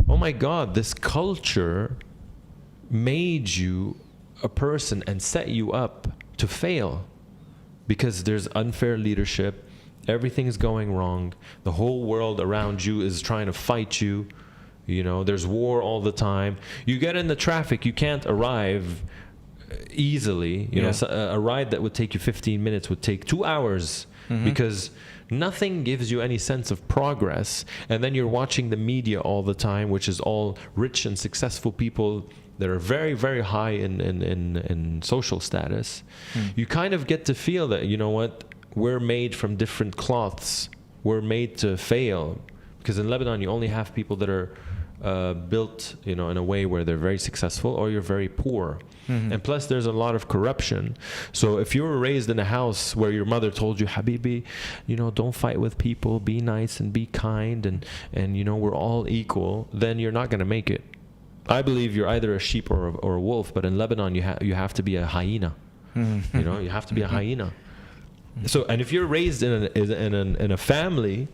oh my God, this culture made you a person and set you up to fail, because there's unfair leadership. Everything's going wrong. The whole world around you is trying to fight you. There's war all the time. You get in the traffic, you can't arrive easily. So a ride that would take you 15 minutes would take 2 hours, because nothing gives you any sense of progress. And then you're watching the media all the time, which is all rich and successful people that are very, very high in social status. You kind of get to feel that, we're made from different cloths. We're made to fail. Because in Lebanon, you only have people that are built, in a way where they're very successful, or you're very poor. And plus, there's a lot of corruption. So if you were raised in a house where your mother told you, Habibi, don't fight with people, be nice and be kind, and we're all equal, then you're not going to make it. I believe you're either a sheep or a wolf, but in Lebanon, you have to be a hyena. You have to be a hyena. So, and if you're raised in a family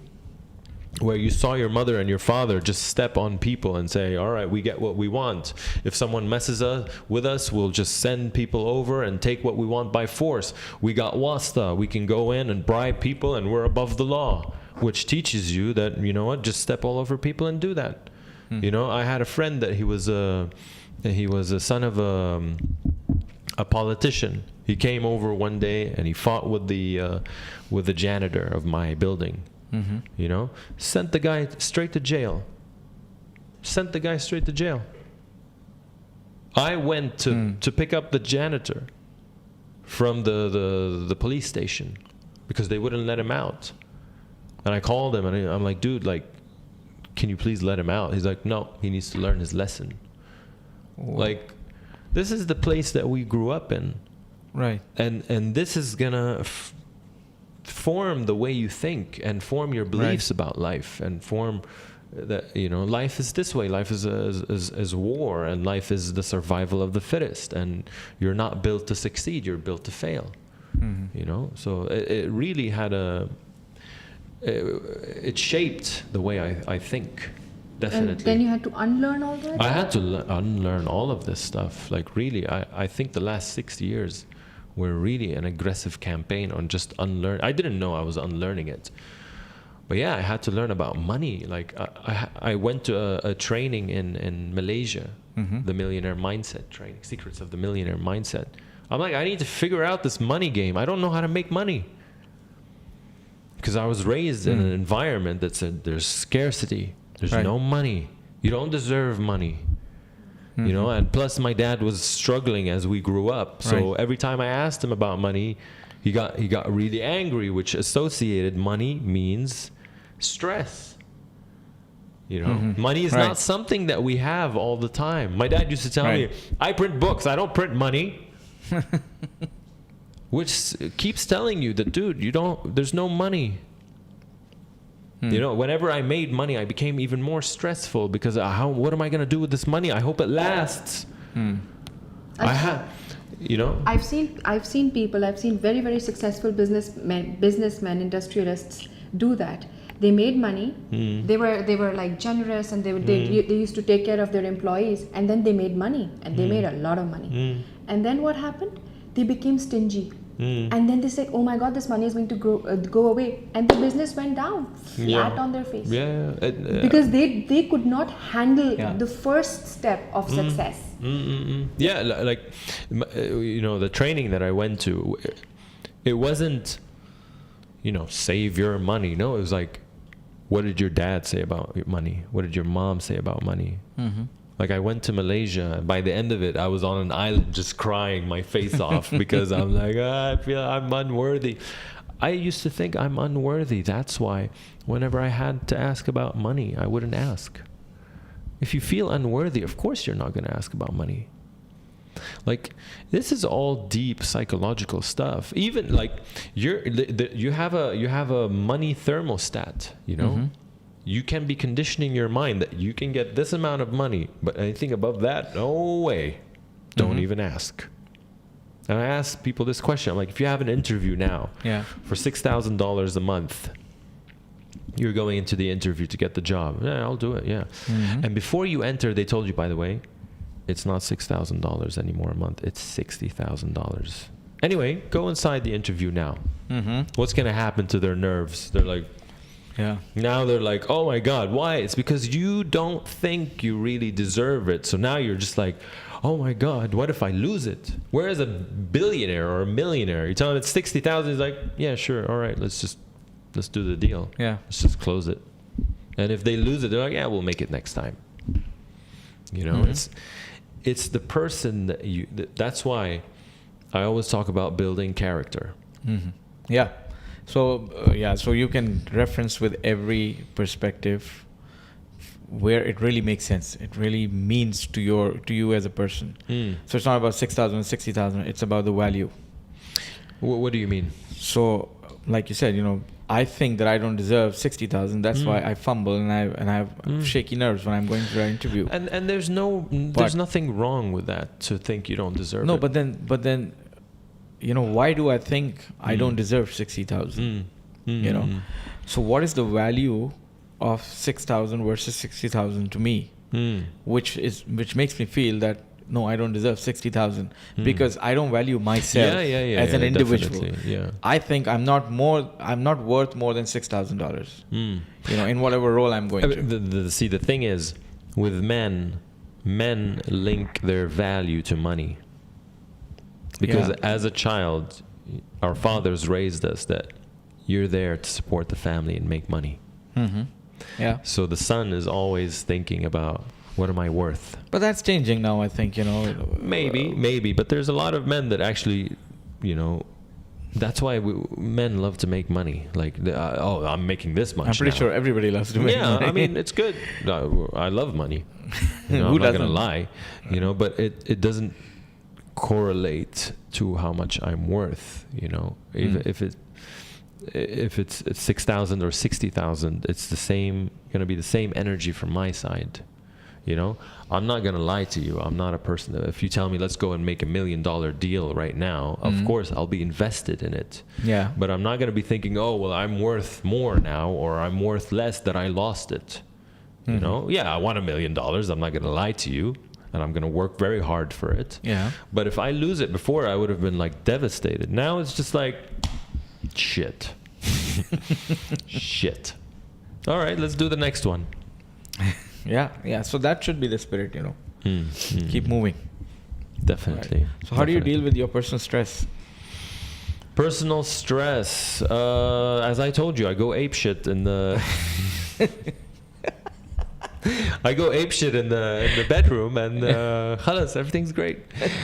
where you saw your mother and your father just step on people and say, all right, we get what we want. If someone messes with us, we'll just send people over and take what we want by force. We got wasta. We can go in and bribe people, and we're above the law, which teaches you that, just step all over people and do that. I had a friend that he was a son of a politician. He came over one day and he fought with the janitor of my building. Sent the guy straight to jail. I went to pick up the janitor from the police station because they wouldn't let him out. And I called him and I'm like, dude, can you please let him out? He's like, no, he needs to learn his lesson. Whoa. This is the place that we grew up in. Right. And this is gonna form the way you think and form your beliefs about life, and form that life is this way. Life is war, and life is the survival of the fittest, and you're not built to succeed, you're built to fail. So it really had it shaped the way I think. Definitely. And then you had to unlearn all that? I had to unlearn all of this stuff. Really, I think the last 6 years were really an aggressive campaign on just unlearn. I didn't know I was unlearning it. But yeah, I had to learn about money. I went to a training in Malaysia, the Millionaire Mindset training, Secrets of the Millionaire Mindset. I'm like, I need to figure out this money game. I don't know how to make money. Because I was raised in an environment that said there's scarcity. There's no money. You don't deserve money. And plus my dad was struggling as we grew up. So every time I asked him about money, he got really angry, which associated money means stress. Money is not something that we have all the time. My dad used to tell me, I print books, I don't print money. Which keeps telling you that, dude, there's no money. Whenever I made money, I became even more stressful because what am I going to do with this money? I hope it lasts. I've seen people, I've seen very, very successful businessmen, industrialists do that. They made money. They were generous, and they used to take care of their employees, and then they made money, and they made a lot of money. And then what happened? They became stingy. And then they said, oh my God, this money is going to go away. And the business went down flat on their face. Because they could not handle the first step of success. Yeah, the training that I went to, it wasn't, save your money. No, it was what did your dad say about money? What did your mom say about money? I went to Malaysia. By the end of it, I was on an island just crying my face off because I'm like, I feel I'm unworthy. I used to think I'm unworthy. That's why whenever I had to ask about money, I wouldn't ask. If you feel unworthy, of course you're not going to ask about money. This is all deep psychological stuff. Even you have a money thermostat, You can be conditioning your mind that you can get this amount of money, but anything above that, no way. Don't even ask. And I ask people this question. I'm like, if you have an interview now for $6,000 a month, you're going into the interview to get the job. Yeah, I'll do it, yeah. And before you enter, they told you, by the way, it's not $6,000 anymore a month. It's $60,000. Anyway, go inside the interview now. What's going to happen to their nerves? They're like, now they're like, oh my God, why? It's because you don't think you really deserve it. So now you're just like, oh my God, what if I lose it? Whereas a billionaire or a millionaire, you tell him it's 60,000, he's like, yeah, sure, all right, let's do the deal. Yeah, let's just close it. And if they lose it, they're like, yeah, we'll make it next time. It's the person that that's why I always talk about building character. Yeah. So so you can reference with every perspective where it really makes sense. It really means to you as a person. So it's not about 6,000, 60,000. It's about the value. What do you mean? So, like you said, I think that I don't deserve 60,000. That's why I fumble and I have shaky nerves when I'm going through an interview. And there's nothing wrong with that, to think you don't deserve it. No, but then, why do I think I don't deserve 60,000? So what is the value of 6,000 versus 60,000 to me? Which makes me feel that no, I don't deserve 60,000 because I don't value myself as an individual. Yeah. I think I'm not worth more than $6,000. In whatever role I'm going to. See, the thing is, with men link their value to money. Because as a child, our fathers raised us that you're there to support the family and make money. Yeah. So the son is always thinking about, what am I worth? But that's changing now, I think, Maybe. But there's a lot of men that actually, that's why men love to make money. Like, I'm making this much. I'm pretty sure everybody loves to make money. Yeah, I mean, it's good. I love money. I'm not going to lie. But it doesn't correlate to how much I'm worth. If it's 6,000 or 60,000, it's going to be the same energy from my side. I'm not going to lie to you. I'm not a person that, if you tell me let's go and make $1 million deal right now, of course I'll be invested in it. Yeah. But I'm not going to be thinking, oh, well, I'm worth more now, or I'm worth less that I lost it. Yeah, I want $1 million. I'm not going to lie to you, and I'm going to work very hard for it. Yeah. But if I lose it before, I would have been like devastated. Now it's just like, shit. Shit. All right, let's do the next one. Yeah. So that should be the spirit, Keep moving. Definitely. Right. So how do you deal with your personal stress? Personal stress. As I told you, I go apeshit in the. I go apeshit in the bedroom, and khalas, everything's great.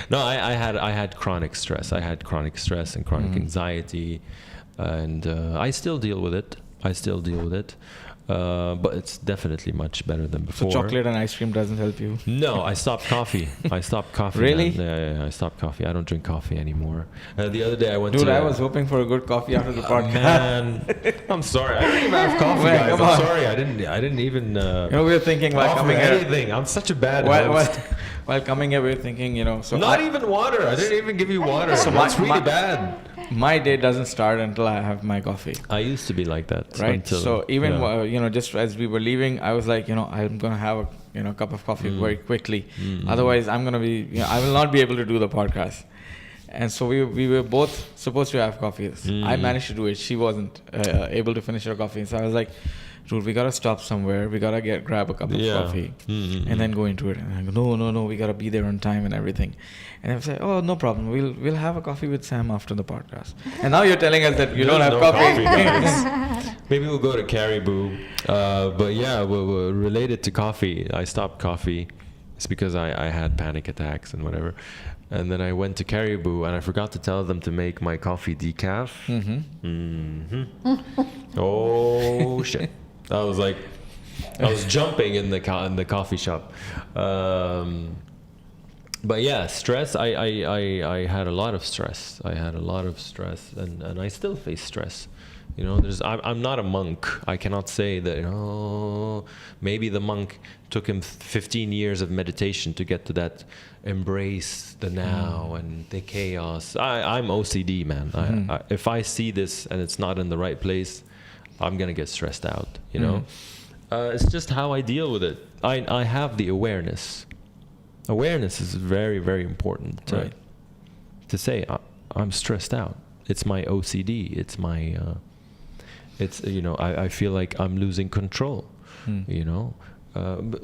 No, I had chronic stress. I had chronic stress and chronic anxiety, and I still deal with it. But it's definitely much better than before. So chocolate and ice cream doesn't help you? No, I stopped coffee. Really? Yeah, I stopped coffee. I don't drink coffee anymore. The other day I went I was hoping for a good coffee after the podcast. Man, I'm sorry. I didn't even have coffee, guys. I'm sorry. I didn't even we were thinking like coming anything. I'm such a bad host. While coming here, we were thinking, so not even water. I didn't even give you water. So that's really bad. My day doesn't start until I have my coffee. I used to be like that. Right. So even just as we were leaving, I was like, I'm gonna have a cup of coffee very quickly. Otherwise, I'm gonna be, I will not be able to do the podcast. And so we were both supposed to have coffee. I managed to do it. She wasn't able to finish her coffee. So I was like, dude, we gotta stop somewhere. We gotta grab a cup of coffee and then go into it. And I go, no, we gotta be there on time and everything. And I say, oh, no problem. We'll have a coffee with Sam after the podcast. And now you're telling us that you don't have coffee. Guys. Maybe we'll go to Caribou. But yeah, we're related to coffee. I stopped coffee. It's because I had panic attacks and whatever. And then I went to Caribou and I forgot to tell them to make my coffee decaf. Oh shit! I was jumping in the coffee shop. But yeah, stress. I had a lot of stress. And I still face stress. I'm not a monk. I cannot say that. Maybe the monk took him 15 years of meditation to get to that embrace the now and the chaos. I'm OCD, man. If I see this and it's not in the right place, I'm gonna get stressed out. It's just how I deal with it. I have the awareness. Awareness is very, very important to say. I'm stressed out. It's my OCD. It's my. I feel like I'm losing control.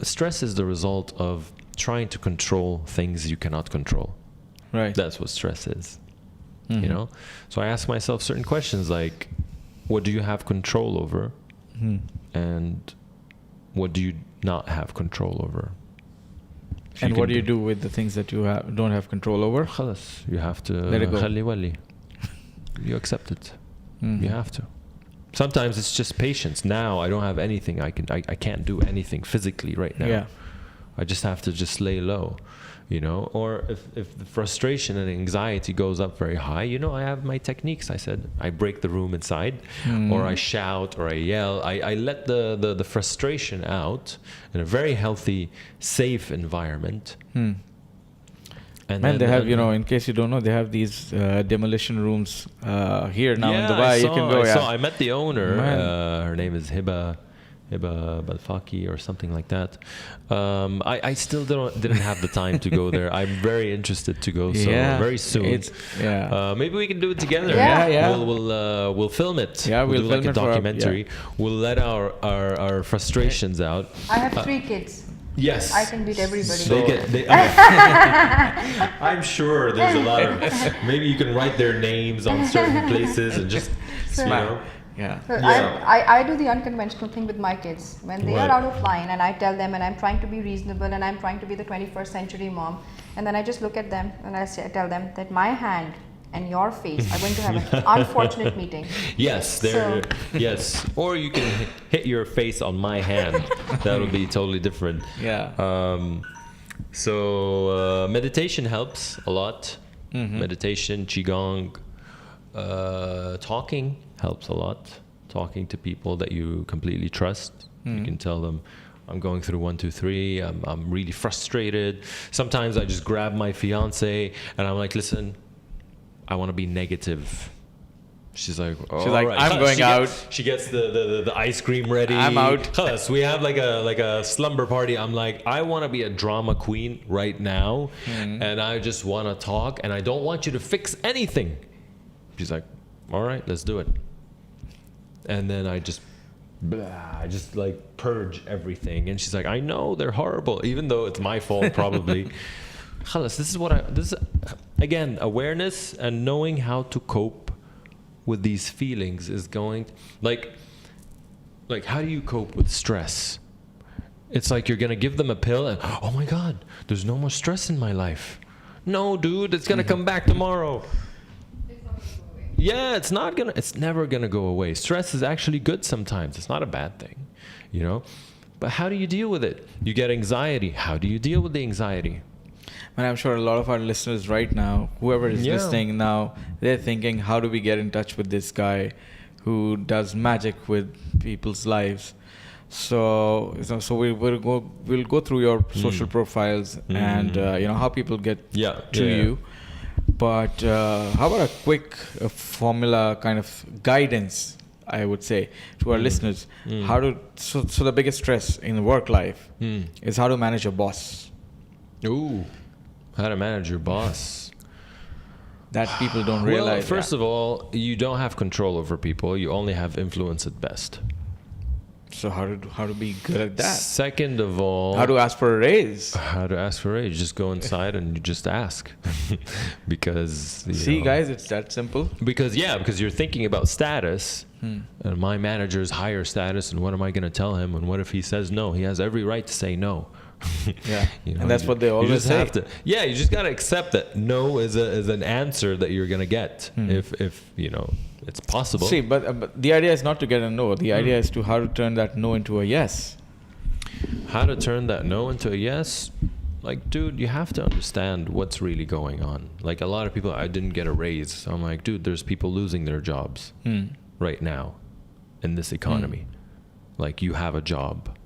Stress is the result of trying to control things you cannot control. Right. That's what stress is. So I ask myself certain questions like, what do you have control over? And what do you not have control over? And what do you do with the things that you don't have control over? خلاص, you have to let it go. You accept it. You have to. Sometimes it's just patience. Now I don't have anything. I can't do anything physically right now. Yeah. I just have to just lay low, you know. Or if the frustration and anxiety goes up very high, you know, I have my techniques. I said I break the room inside, or I shout, or I yell. I let the frustration out in a very healthy, safe environment. And Man, then, they have, you know, in case you don't know, they have these demolition rooms here now in Dubai. You can go. I met the owner. Her name is Hiba Balfaki or something like that. I still didn't have the time to go there. I'm very interested to go. So very soon. Maybe we can do it together. Yeah. We'll film it. Yeah, we'll do film like a it for documentary. We'll let our frustrations out. I have 3 kids. Yes. I can beat everybody. I'm sure there's a lot of. Maybe you can write their names on certain places and just, you know. Yeah. So I do the unconventional thing with my kids. When they are out of line and I tell them, and I'm trying to be reasonable and I'm trying to be the 21st century mom, and then I just look at them and I tell them that my hand and your face are going to have an unfortunate meeting. Yes, yes. Or you can hit your face on my hand. That'll be totally different. Yeah. So meditation helps a lot. Meditation, qigong, talking helps a lot. Talking to people that you completely trust. You can tell them, I'm going through 1, 2, 3. I'm really frustrated. Sometimes I just grab my fiance and I'm like, listen, I want to be negative. She's like, right. I'm going out. She gets the ice cream ready. I'm out. Khalas, we have like a slumber party. I'm like, I want to be a drama queen right now, and I just want to talk, and I don't want you to fix anything. She's like, all right, let's do it. And then I just like purge everything, and she's like, I know they're horrible, even though it's my fault probably. Khalas, this is again, awareness and knowing how to cope with these feelings is going like how do you cope with stress? It's like you're gonna give them a pill and oh my god, there's no more stress in my life. No, dude, it's gonna come back tomorrow. It's not going to go away. Yeah, it's never gonna go away. Stress is actually good sometimes. It's not a bad thing, you know. But how do you deal with it? You get anxiety. How do you deal with the anxiety? And I'm sure a lot of our listeners right now, whoever is listening now, they're thinking, how do we get in touch with this guy who does magic with people's lives? So we'll go through your social profiles and you know how people get to you. But how about a quick formula kind of guidance, I would say, to our listeners? So the biggest stress in work life is how to manage a boss. Ooh. How to manage your boss. That people don't realize. Well, first of all, you don't have control over people. You only have influence at best. So how to be good at that? Second of all, how to ask for a raise? How to ask for a raise? Just go inside and you just ask. Because guys, it's that simple. Because you're thinking about status. And my manager's higher status, and what am I going to tell him? And what if he says no? He has every right to say no. And that's what they always say. You just got to accept that no is an answer that you're going to get if you know it's possible. See, but the idea is not to get a no. The idea is to how to turn that no into a yes. How to turn that no into a yes? Like, dude, you have to understand what's really going on. Like, a lot of people, I didn't get a raise. So I'm like, dude, there's people losing their jobs right now in this economy. Like, you have a job.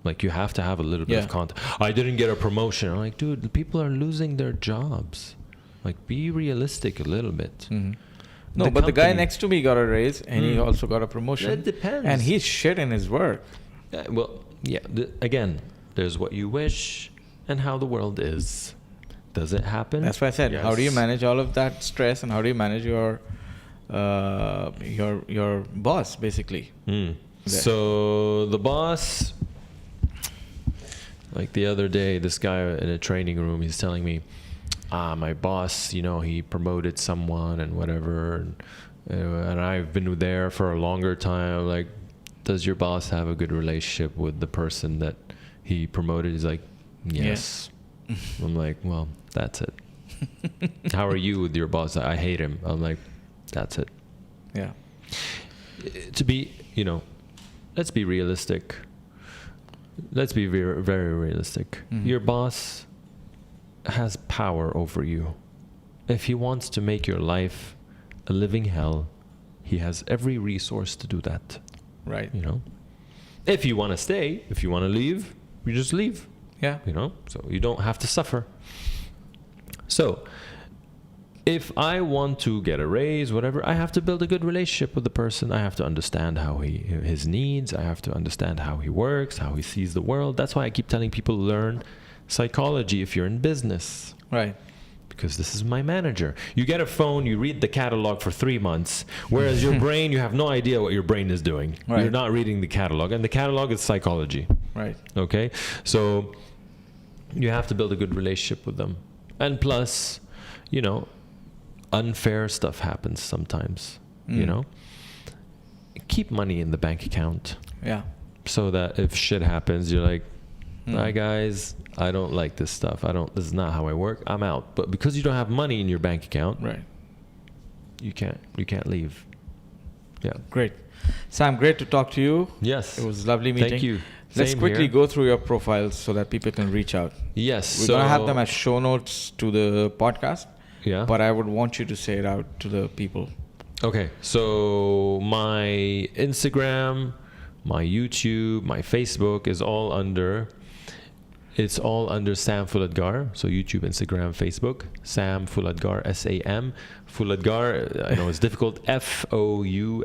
Like, you have to have a little bit of context. I didn't get a promotion. I'm like, dude, people are losing their jobs. Like, be realistic a little bit. No, but the guy next to me got a raise, and he also got a promotion. It depends. And he's shit in his work. Again, there's what you wish and how the world is. Does it happen? That's why I said, how do you manage all of that stress, and how do you manage your boss, basically? So the boss... Like the other day, this guy in a training room, he's telling me, my boss, you know, he promoted someone and whatever. And I've been there for a longer time. Like, does your boss have a good relationship with the person that he promoted? He's like, yes. I'm like, well, that's it. How are you with your boss? I hate him. I'm like, that's it. Yeah. to be, let's be realistic. Let's be very, very realistic. Mhm. Your boss has power over you. If he wants to make your life a living hell, he has every resource to do that. Right. If you want to stay, if you want to leave, you just leave. Yeah. So you don't have to suffer. So if I want to get a raise, whatever, I have to build a good relationship with the person. I have to understand his needs. I have to understand how he works, how he sees the world. That's why I keep telling people, learn psychology if you're in business. Right. Because this is my manager. You get a phone, you read the catalog for 3 months, whereas your brain, you have no idea what your brain is doing. Right. You're not reading the catalog, and the catalog is psychology. Right. Okay? So you have to build a good relationship with them. And plus, unfair stuff happens sometimes. Keep money in the bank account. Yeah. So that if shit happens, you're like, hi guys, I don't like this stuff. This is not how I work. I'm out. But because you don't have money in your bank account, Right. you can't leave. Yeah. Great. Sam, great to talk to you. Yes. It was lovely meeting. Thank you. Let's Same quickly here. go through your profiles so that people can reach out. Yes. We're going to have them as show notes to the podcast, Yeah. but I would want you to say it out to the people. Okay. So my Instagram, my YouTube, my Facebook is all under. It's all under Sam Fuladgar. So YouTube, Instagram, Facebook. Sam Fuladgar, SAM. Fuladgar, I know it's difficult. FOULADGAR.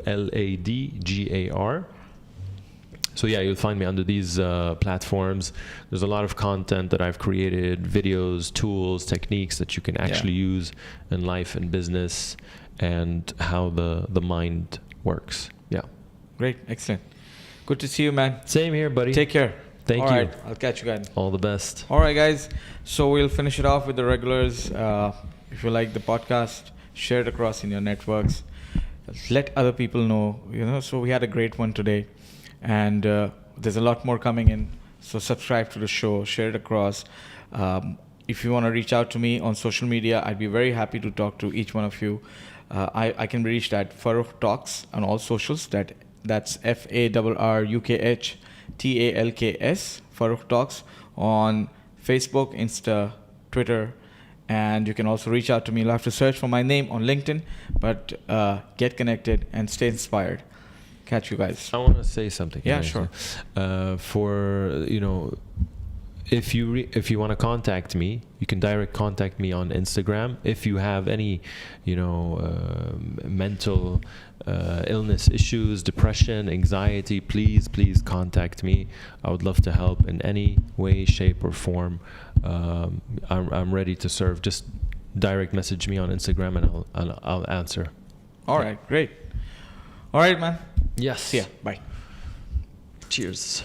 So yeah, you'll find me under these platforms. There's a lot of content that I've created, videos, tools, techniques that you can actually use in life and business, and how the mind works. Yeah. Great. Excellent. Good to see you, man. Same here, buddy. Take care. Thank All you. right. I'll catch you guys. All the best. All right, guys. So we'll finish it off with the regulars. If you like the podcast, share it across in your networks. Let other people know. So we had a great one today, and there's a lot more coming in. So subscribe to the show, share it across. If you want to reach out to me on social media, I'd be very happy to talk to each one of you. I can be reached at Farrukh Talks on all socials. That's FARRUKH Farrukh Talks on Facebook, Insta, Twitter, and you can also reach out to me. You'll have to search for my name on LinkedIn, but get connected and stay inspired. Catch you guys. I want to say something. Yeah, sure. If you want to contact me, you can direct contact me on Instagram. If you have any, mental illness issues, depression, anxiety, please contact me. I would love to help in any way, shape, or form. I'm ready to serve. Just direct message me on Instagram, and I'll answer. All right, great. All right, man. Yes. See ya. Bye. Cheers.